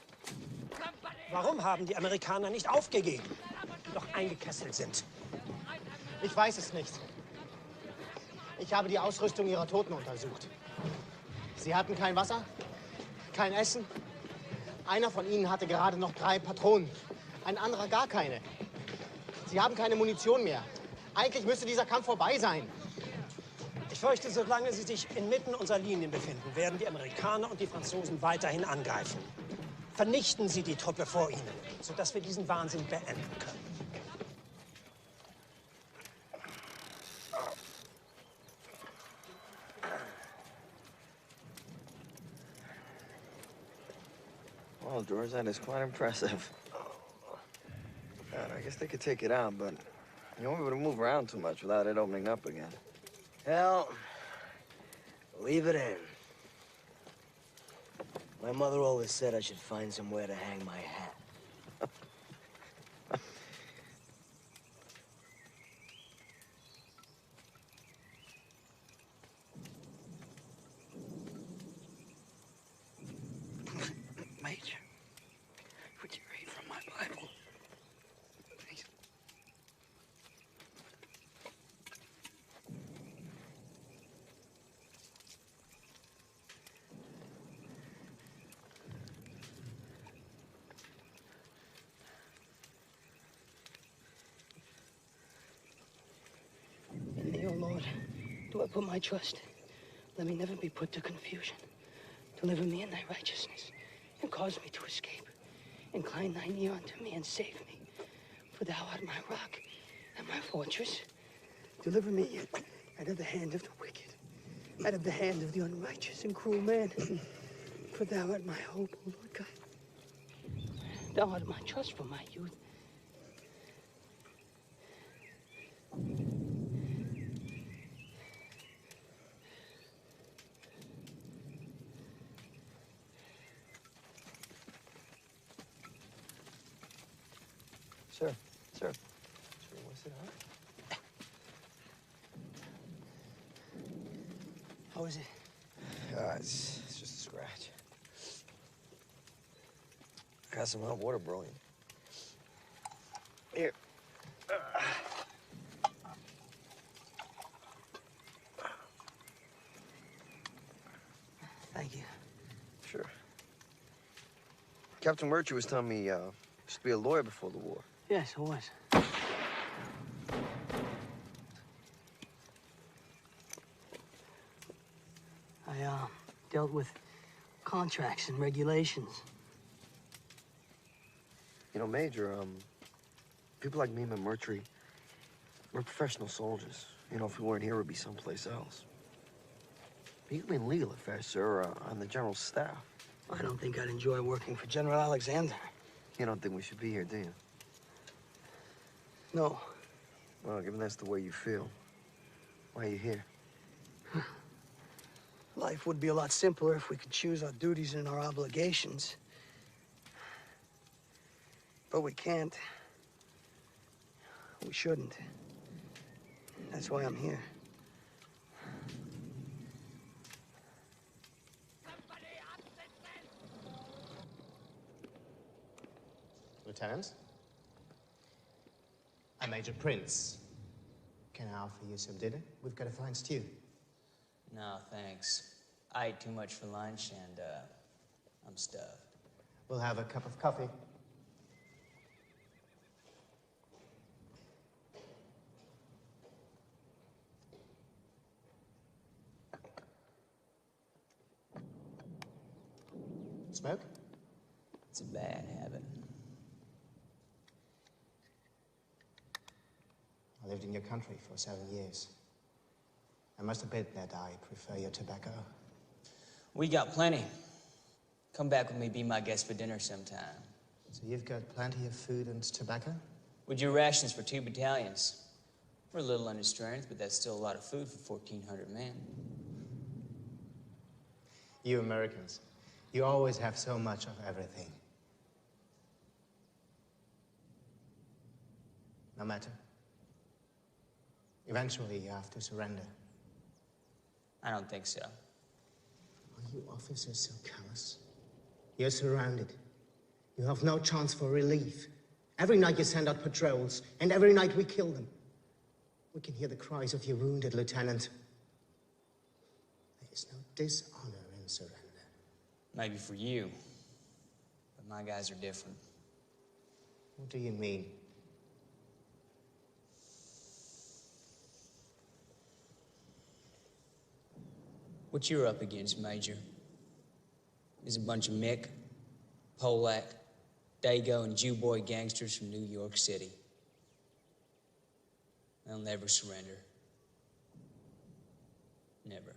Warum haben die Amerikaner nicht aufgegeben, die doch eingekesselt sind?
Ich weiß es nicht. Ich habe die Ausrüstung ihrer Toten untersucht. Sie hatten kein Wasser, kein Essen. Einer von ihnen hatte gerade noch 3 Patronen, ein anderer gar keine. Sie haben keine Munition mehr. Eigentlich müsste dieser Kampf vorbei sein.
Ich fürchte, solange sie sich inmitten unserer Linien befinden, werden die Amerikaner und die Franzosen weiterhin angreifen. Vernichten Sie die Truppe vor ihnen, sodass wir diesen Wahnsinn beenden können.
Well, George, that is quite impressive. God, I guess they could take it out, but you won't be able to move around too much without it opening up again.
Hell, leave it in. My mother always said I should find somewhere to hang my hat.
Major, would you read from my Bible? Please. In thee, O Lord, do I put my trust. Let me never be put to confusion. Deliver me in thy righteousness, and cause me to escape. Incline thine ear unto me, and save me. For thou art my rock and my fortress. Deliver me out of the hand of the wicked, out of the hand of the unrighteous and cruel man. For thou art my hope, O Lord God. Thou art my trust from my youth. Sir, sir. Sir, you want to sit down? How is it?
It's just a scratch. I got some hot water brewing. Here.
Thank you.
Sure. Captain Murtry was telling me you used to be a lawyer before the war.
Yes, I was. I dealt with contracts and regulations.
You know, Major, people like me and Murtry, we're professional soldiers. You know, if we weren't here, we'd be someplace else. But you can be in legal affairs, sir, on the general's staff.
I don't think I'd enjoy working for General Alexander.
You don't think we should be here, do you?
No.
Well, given that's the way you feel, why are you here?
Life would be a lot simpler if we could choose our duties and our obligations. But we can't. We shouldn't. That's why I'm here.
Lieutenant? I'm Major Prince. Can I offer you some dinner? We've got a fine stew.
No, thanks. I ate too much for lunch, and I'm stuffed.
We'll have a cup of coffee. Smoke?
It's a bad habit.
I lived in your country for 7 years. I must admit that I prefer your tobacco.
We got plenty. Come back with me, be my guest for dinner sometime.
So you've got plenty of food and tobacco?
We do rations for 2 battalions. We're a little under strength, but that's still a lot of food for 1,400 men.
You Americans, you always have so much of everything. No matter. Eventually, you have to surrender.
I don't think so.
Are you officers so callous? You're surrounded. You have no chance for relief. Every night you send out patrols, and every night we kill them. We can hear the cries of your wounded, Lieutenant. There is no dishonor in surrender.
Maybe for you, but my guys are different.
What do you mean?
What you're up against, Major, is a bunch of Mick, Polak, Dago, and Jew boy gangsters from New York City. They'll never surrender. Never.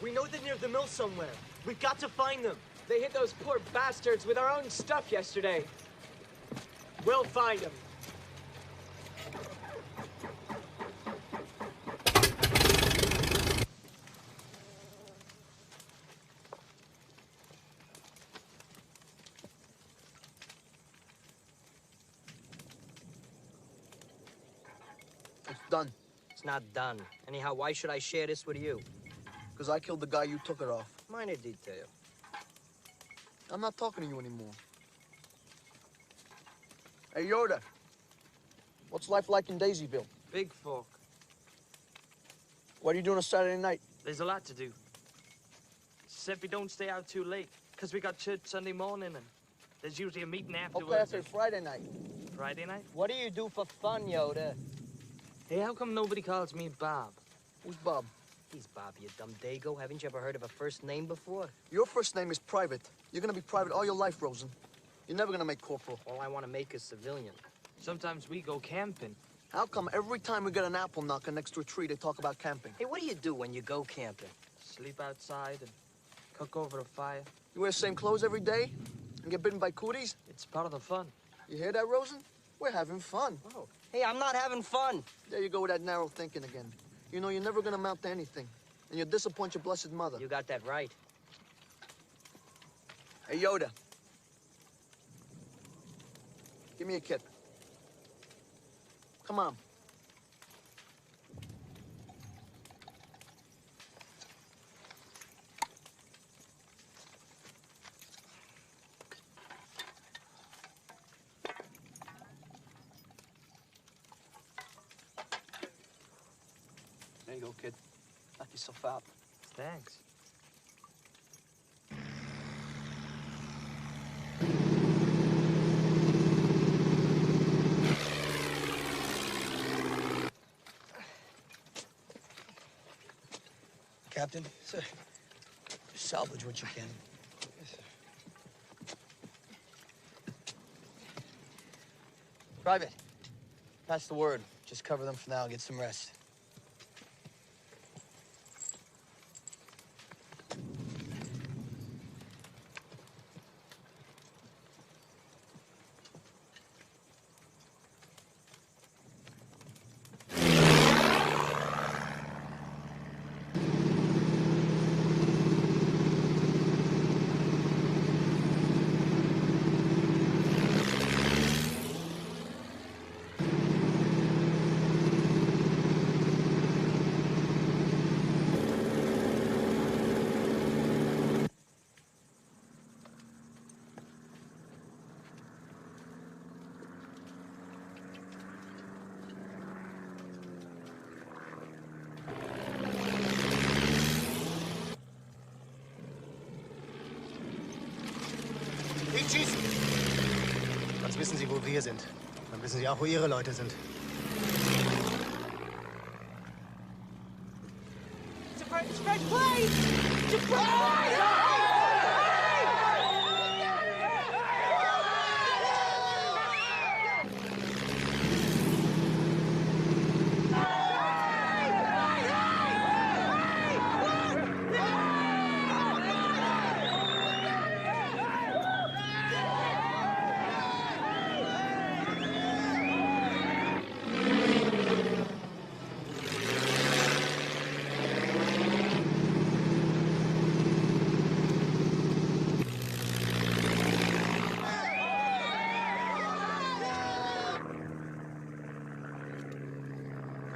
We know they're near the mill somewhere. We've got to find them.
They hit those poor bastards with our own stuff yesterday.
We'll find them.
It's done.
It's not done. Anyhow, why should I share this with you?
Because I killed the guy you took it off.
Minor detail.
I'm not talking to you anymore. Hey, Yoda. What's life like in Daisyville?
Big folk.
What are you doing on Saturday night?
There's a lot to do. Except we don't stay out too late, because we got church Sunday morning, and there's usually a meeting afterwards.
Okay, I say Friday night.
Friday night?
What do you do for fun, Yoda?
Hey, how come nobody calls me Bob?
Who's Bob?
He's Bob, you dumb dago. Haven't you ever heard of a first name before?
Your first name is Private. You're gonna be private all your life, Rosen. You're never gonna make corporal.
All I want to make is civilian.
Sometimes we go camping.
How come every time we get an apple knocker next to a tree, they talk about camping?
Hey, what do you do when you go camping?
Sleep outside and cook over a fire.
You wear the same clothes every day and get bitten by cooties?
It's part of the fun.
You hear that, Rosen? We're having fun.
Oh. Hey, I'm not having fun.
There you go with that narrow thinking again. You know you're never gonna amount to anything. And you'll disappoint your blessed mother.
You got that right.
Hey, Yoda. Give me a kip. Come on. There you go, kid. Knock yourself out.
Thanks.
Captain? Sir. Salvage what you can.
Yes, sir.
Private, pass the word. Just cover them for now. Get some rest.
Schießen! Jetzt wissen Sie, wo wir sind. Dann wissen Sie auch, wo Ihre Leute sind.
Spread, please! Surprise!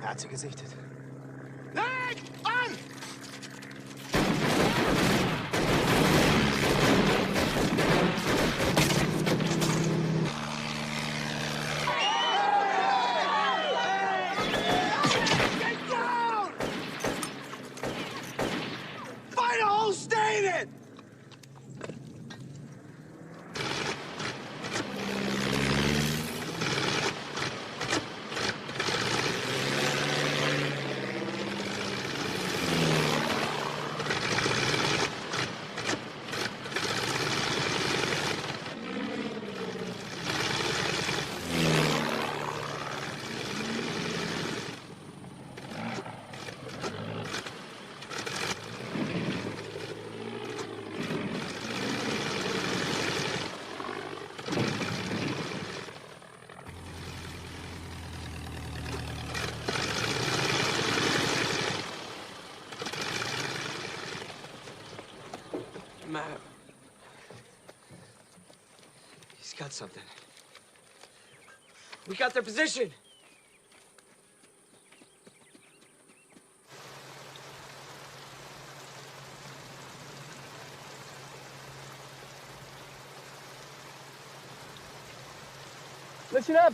Er hat sie gesichtet.
Leg an! Get down! Find a hole, stay in it!
Matt. He's got something. We got their position.
Listen up.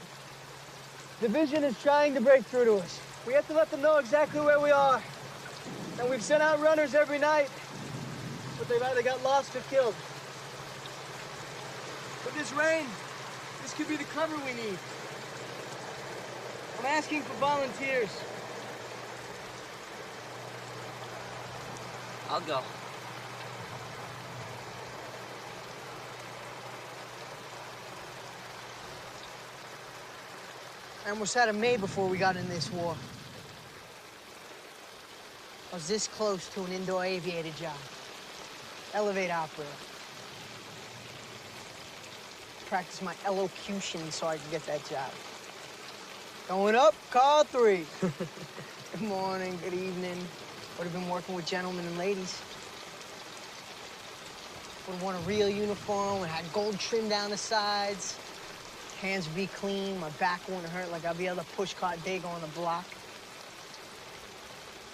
Division is trying to break through to us. We have to let them know exactly where we are. And we've sent out runners every night, but they've either got lost or killed. With this rain, this could be the cover we need. I'm asking for volunteers.
I'll go.
I almost had it made before we got in this war. I was this close to an indoor aviator job. Elevator operator. Practice my elocution so I could get that job. Going up, call 3. Good morning, good evening. Would have been working with gentlemen and ladies. Would have worn a real uniform, would have had gold trim down the sides. Hands would be clean, my back wouldn't hurt like I'd be able to pushcart Dago on the block.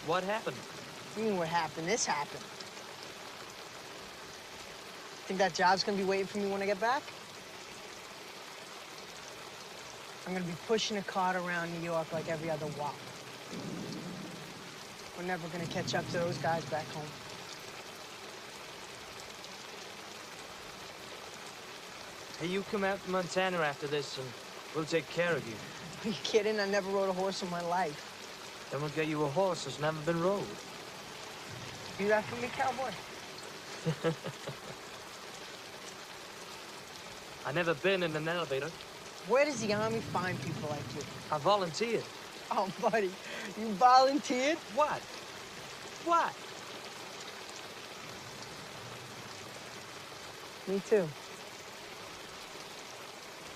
What happened?
You mean what happened? This happened. Think that job's gonna be waiting for me when I get back? I'm gonna be pushing a cart around New York like every other wop. We're never gonna catch up to those guys back home.
Hey, you come out to Montana after this, and we'll take care of you.
Are you kidding? I never rode a horse in my life.
Then we'll get you a horse that's never been rode.
Do that for me, cowboy?
I never been in an elevator.
Where does the Army find people like you?
I volunteered.
Oh, buddy, you volunteered?
What? What?
Me too.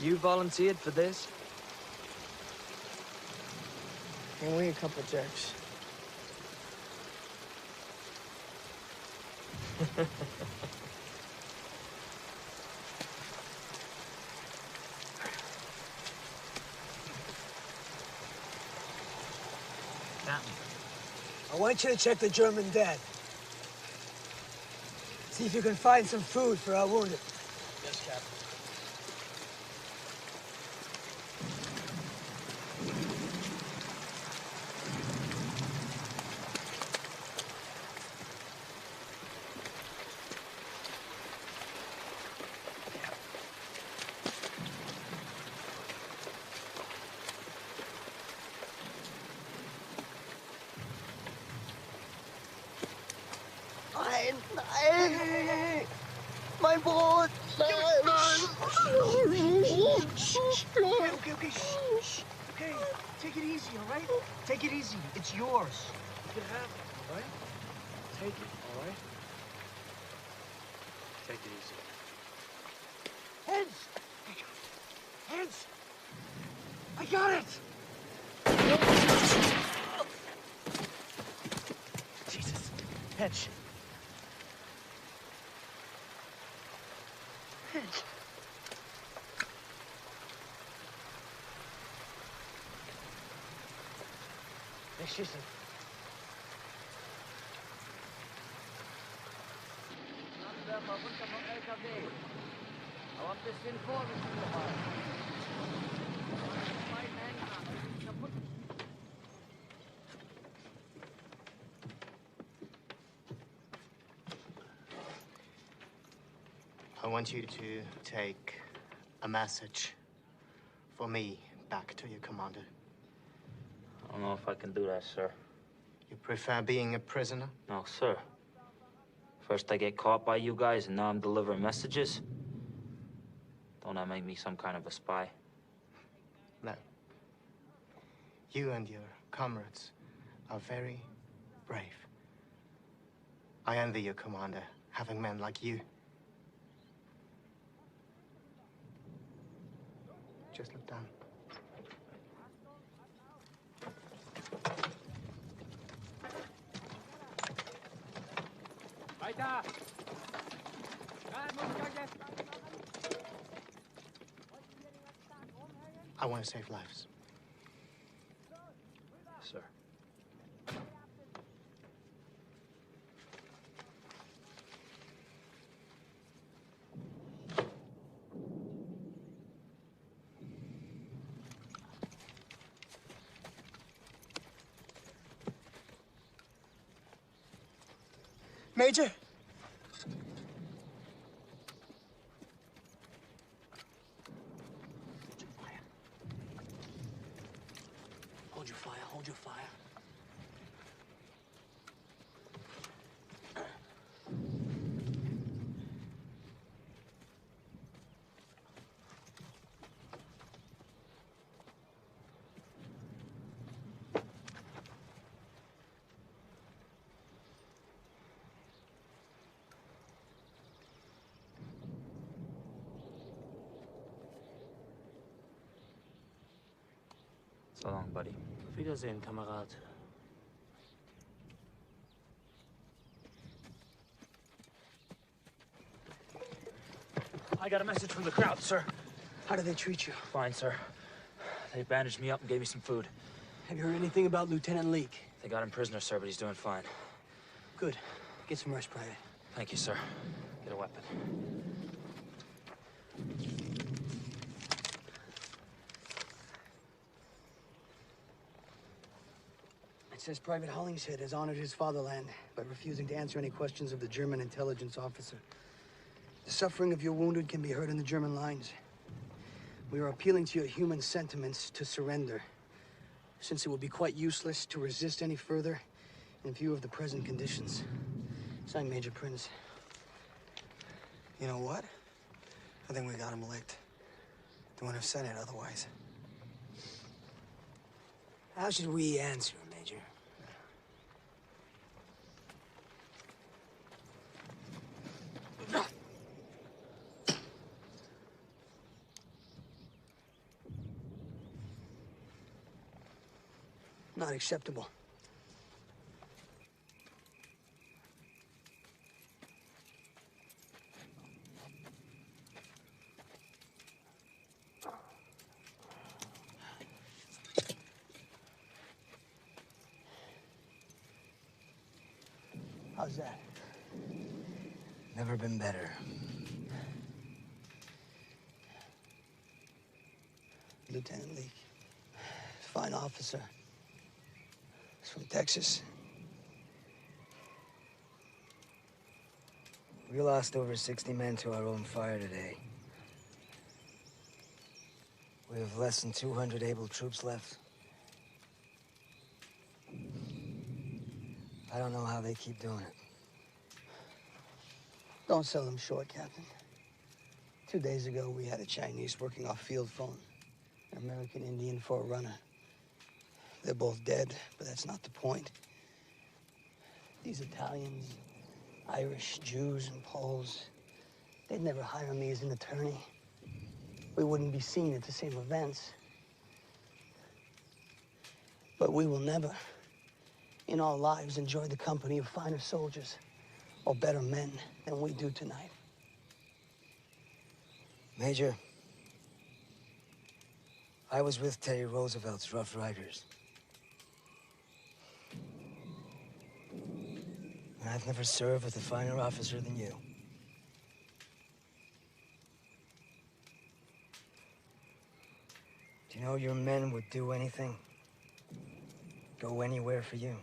You volunteered for this?
And we a couple jerks.
I want you to check the German dead. See if you can find some food for our wounded.
Yes, Captain.
Nein! Mein Brot! Nein!
Okay. Shh. Okay, take it easy, all right? Take it easy. It's yours. You can have it, all right? Take it, all right? Take it easy.
Heads! Heads! I got it!
Jesus. Hedge.
Hedge.
schießen.
Nachwerfer runter vom LKW. Aber ein bisschen Vorsicht dabei. Beiden Händen an, die sind kaputt.
I want you to take a message for me back to your commander.
I don't know if I can do that, sir.
You prefer being a prisoner?
No, sir. First I get caught by you guys, and now I'm delivering messages? Don't that make me some kind of a spy?
No. You and your comrades are very brave. I envy your commander, having men like you. Just look down.
Weiter!
I want to save lives.
Sir.
Major?
Hold your fire, hold your fire.
So long, buddy.
Wiedersehen, Kamerad.
I got a message from the crowd, sir.
How did they treat you?
Fine, sir. They bandaged me up and gave me some food.
Have you heard anything about Lieutenant Leake?
They got him prisoner, sir, but he's doing fine.
Good. Get some rest, Private.
Thank you, sir. Get a weapon.
It says Private Hollingshead has honored his fatherland by refusing to answer any questions of the German intelligence officer. The suffering of your wounded can be heard in the German lines. We are appealing to your human sentiments to surrender, since it will be quite useless to resist any further in view of the present conditions. Signed, Major Prince.
You know what? I think we got him licked. They wouldn't have said it otherwise.
How should we answer, Major?
Not acceptable. How's that?
Never been better.
Lieutenant Leake. Fine officer. He's from Texas.
We lost over 60 men to our own fire today. We have less than 200 able troops left. I don't know how they keep doing it.
Don't sell them short, Captain. 2 days ago, we had a Chinese working off field phone. An American Indian forerunner. They're both dead, but that's not the point. These Italians, Irish, Jews, and Poles, they'd never hire me as an attorney. We wouldn't be seen at the same events. But we will never, in our lives, enjoy the company of finer soldiers or better men than we do tonight.
Major, I was with Teddy Roosevelt's Rough Riders. I've never served with a finer officer than you. Do you know your men would do anything? Go anywhere for you?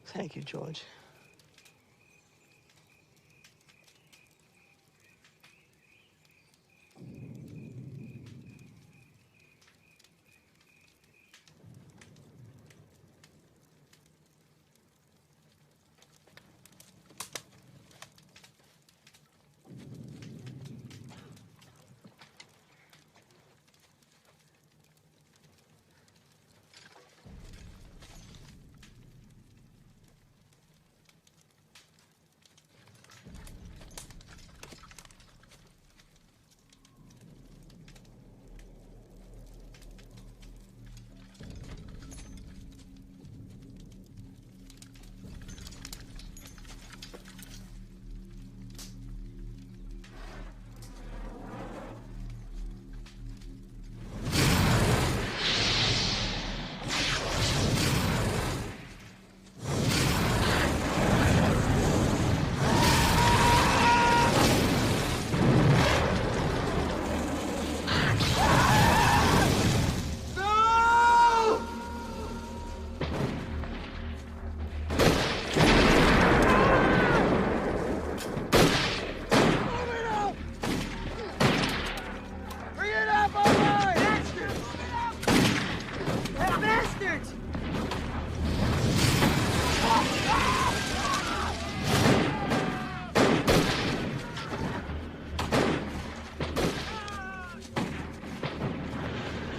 Thank you, George.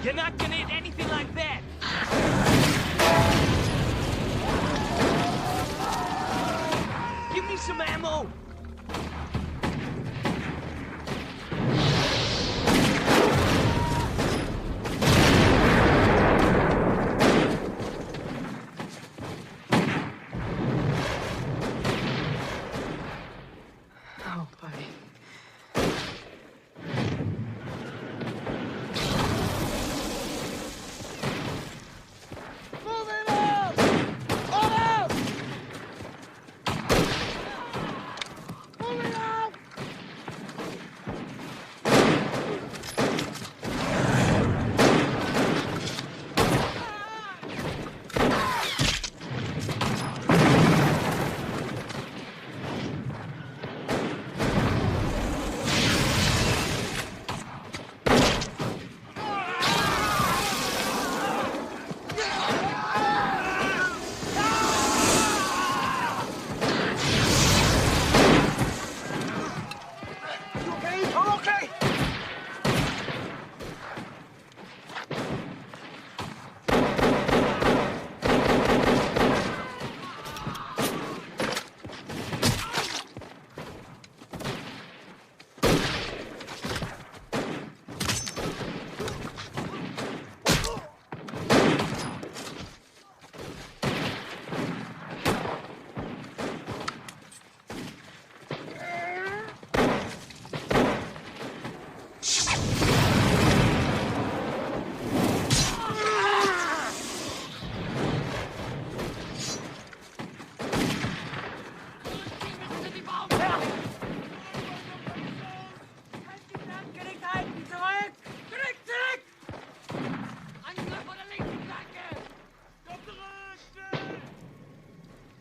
You're not gonna hit anything like that! Give me some ammo!
Oh, buddy.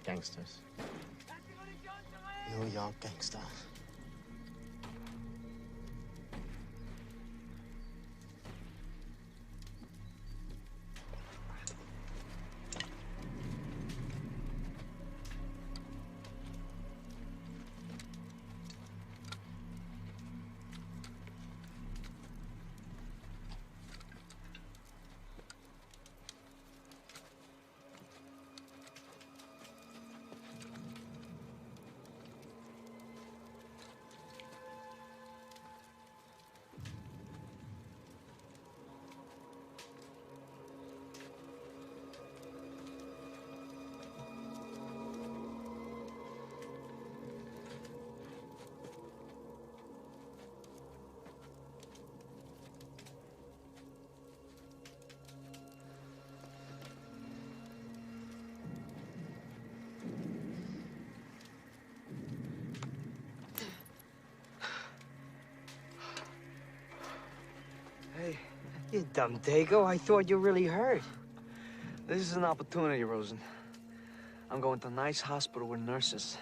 Gangsters. New York gangster.
You dumb dago. I thought you really hurt. This is an opportunity, Rosen. I'm going to a nice hospital with nurses.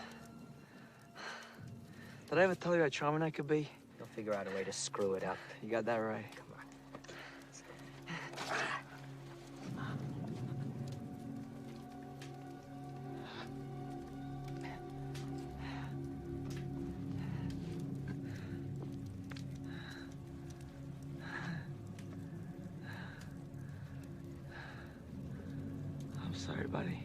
Did I ever tell you how charming I could be?
You'll figure out a way to screw it up.
You got that right.
Come on.
I'm sorry, buddy.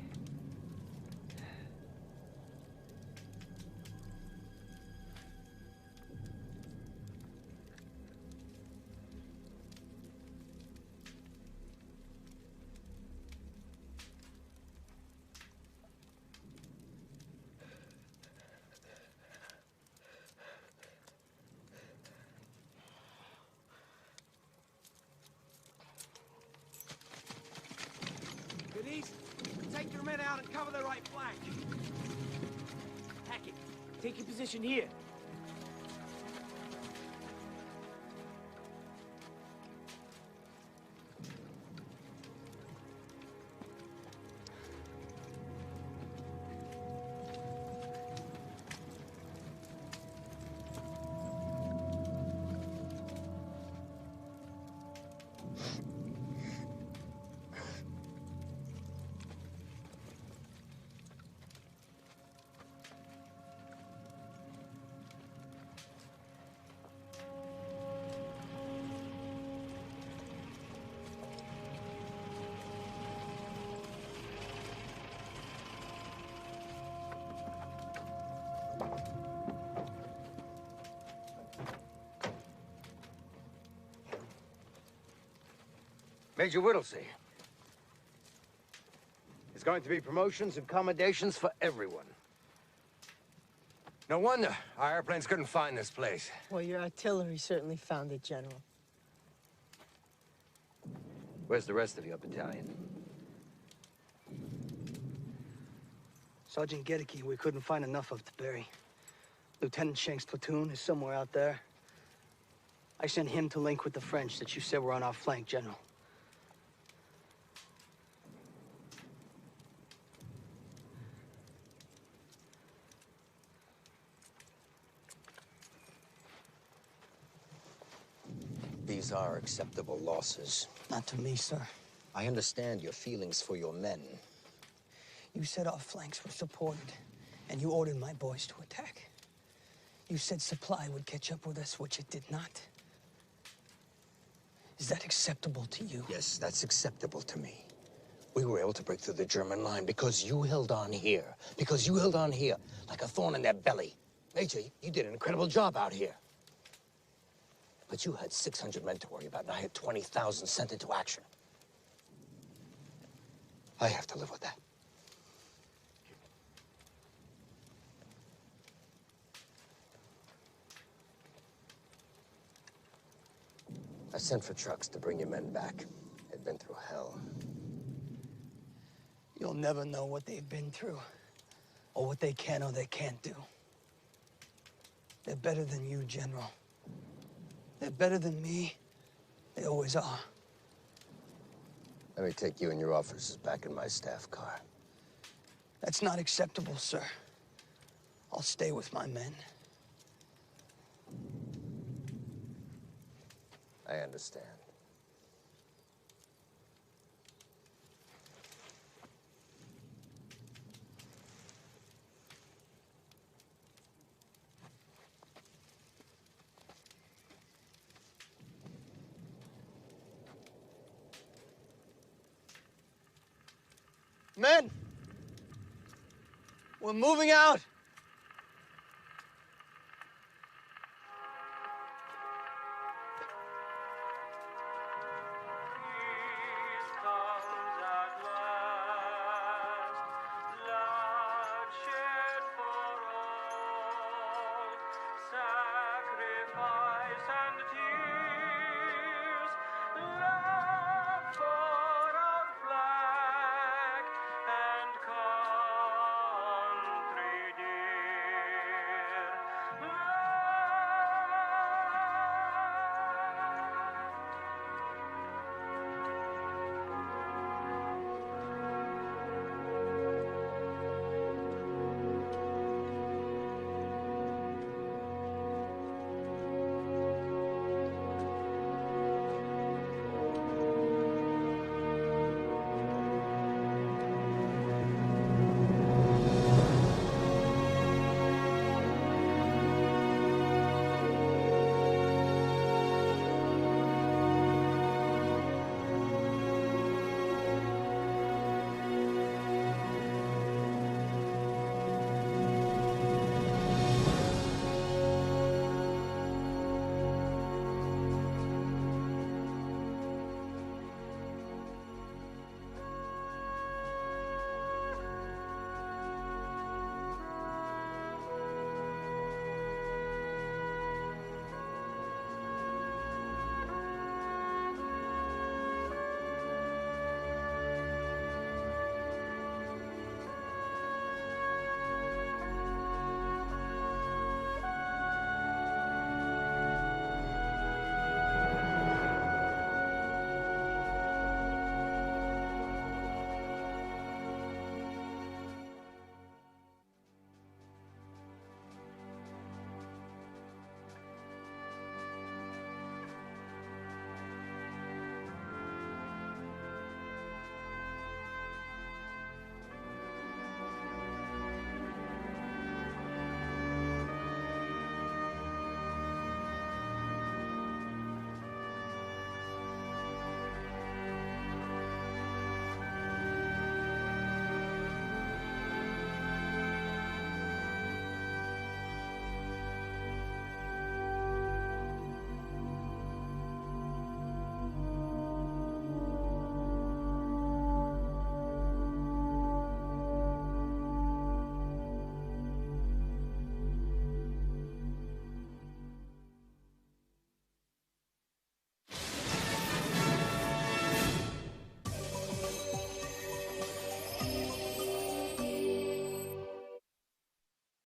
Good east. Take your men out and cover their right flank.
Hackett, take your position here.
Major Whittlesey. There's going to be promotions and commendations for everyone. No wonder our airplanes couldn't find this place.
Well, your artillery certainly found it, General.
Where's the rest of your battalion?
Sergeant Gedeke, we couldn't find enough of to bury. Lieutenant Schenk's platoon is somewhere out there. I sent him to link with the French that you said were on our flank, General.
These are acceptable losses.
Not to me, sir.
I understand your feelings for your men.
You said our flanks were supported, and you ordered my boys to attack. You said supply would catch up with us, which it did not. Is that acceptable to you?
Yes, that's acceptable to me. We were able to break through the German line because you held on here. Because you held on here like a thorn in their belly. Major, you did an incredible job out here. But you had 600 men to worry about, and I had 20,000 sent into action. I have to live with that. I sent for trucks to bring your men back. They'd been through hell.
You'll never know what they've been through, or what they can or they can't do. They're better than you, General. They're better than me. They always are.
Let me take you and your officers back in my staff car.
That's not acceptable, sir. I'll stay with my men.
I understand.
Men! We're moving out!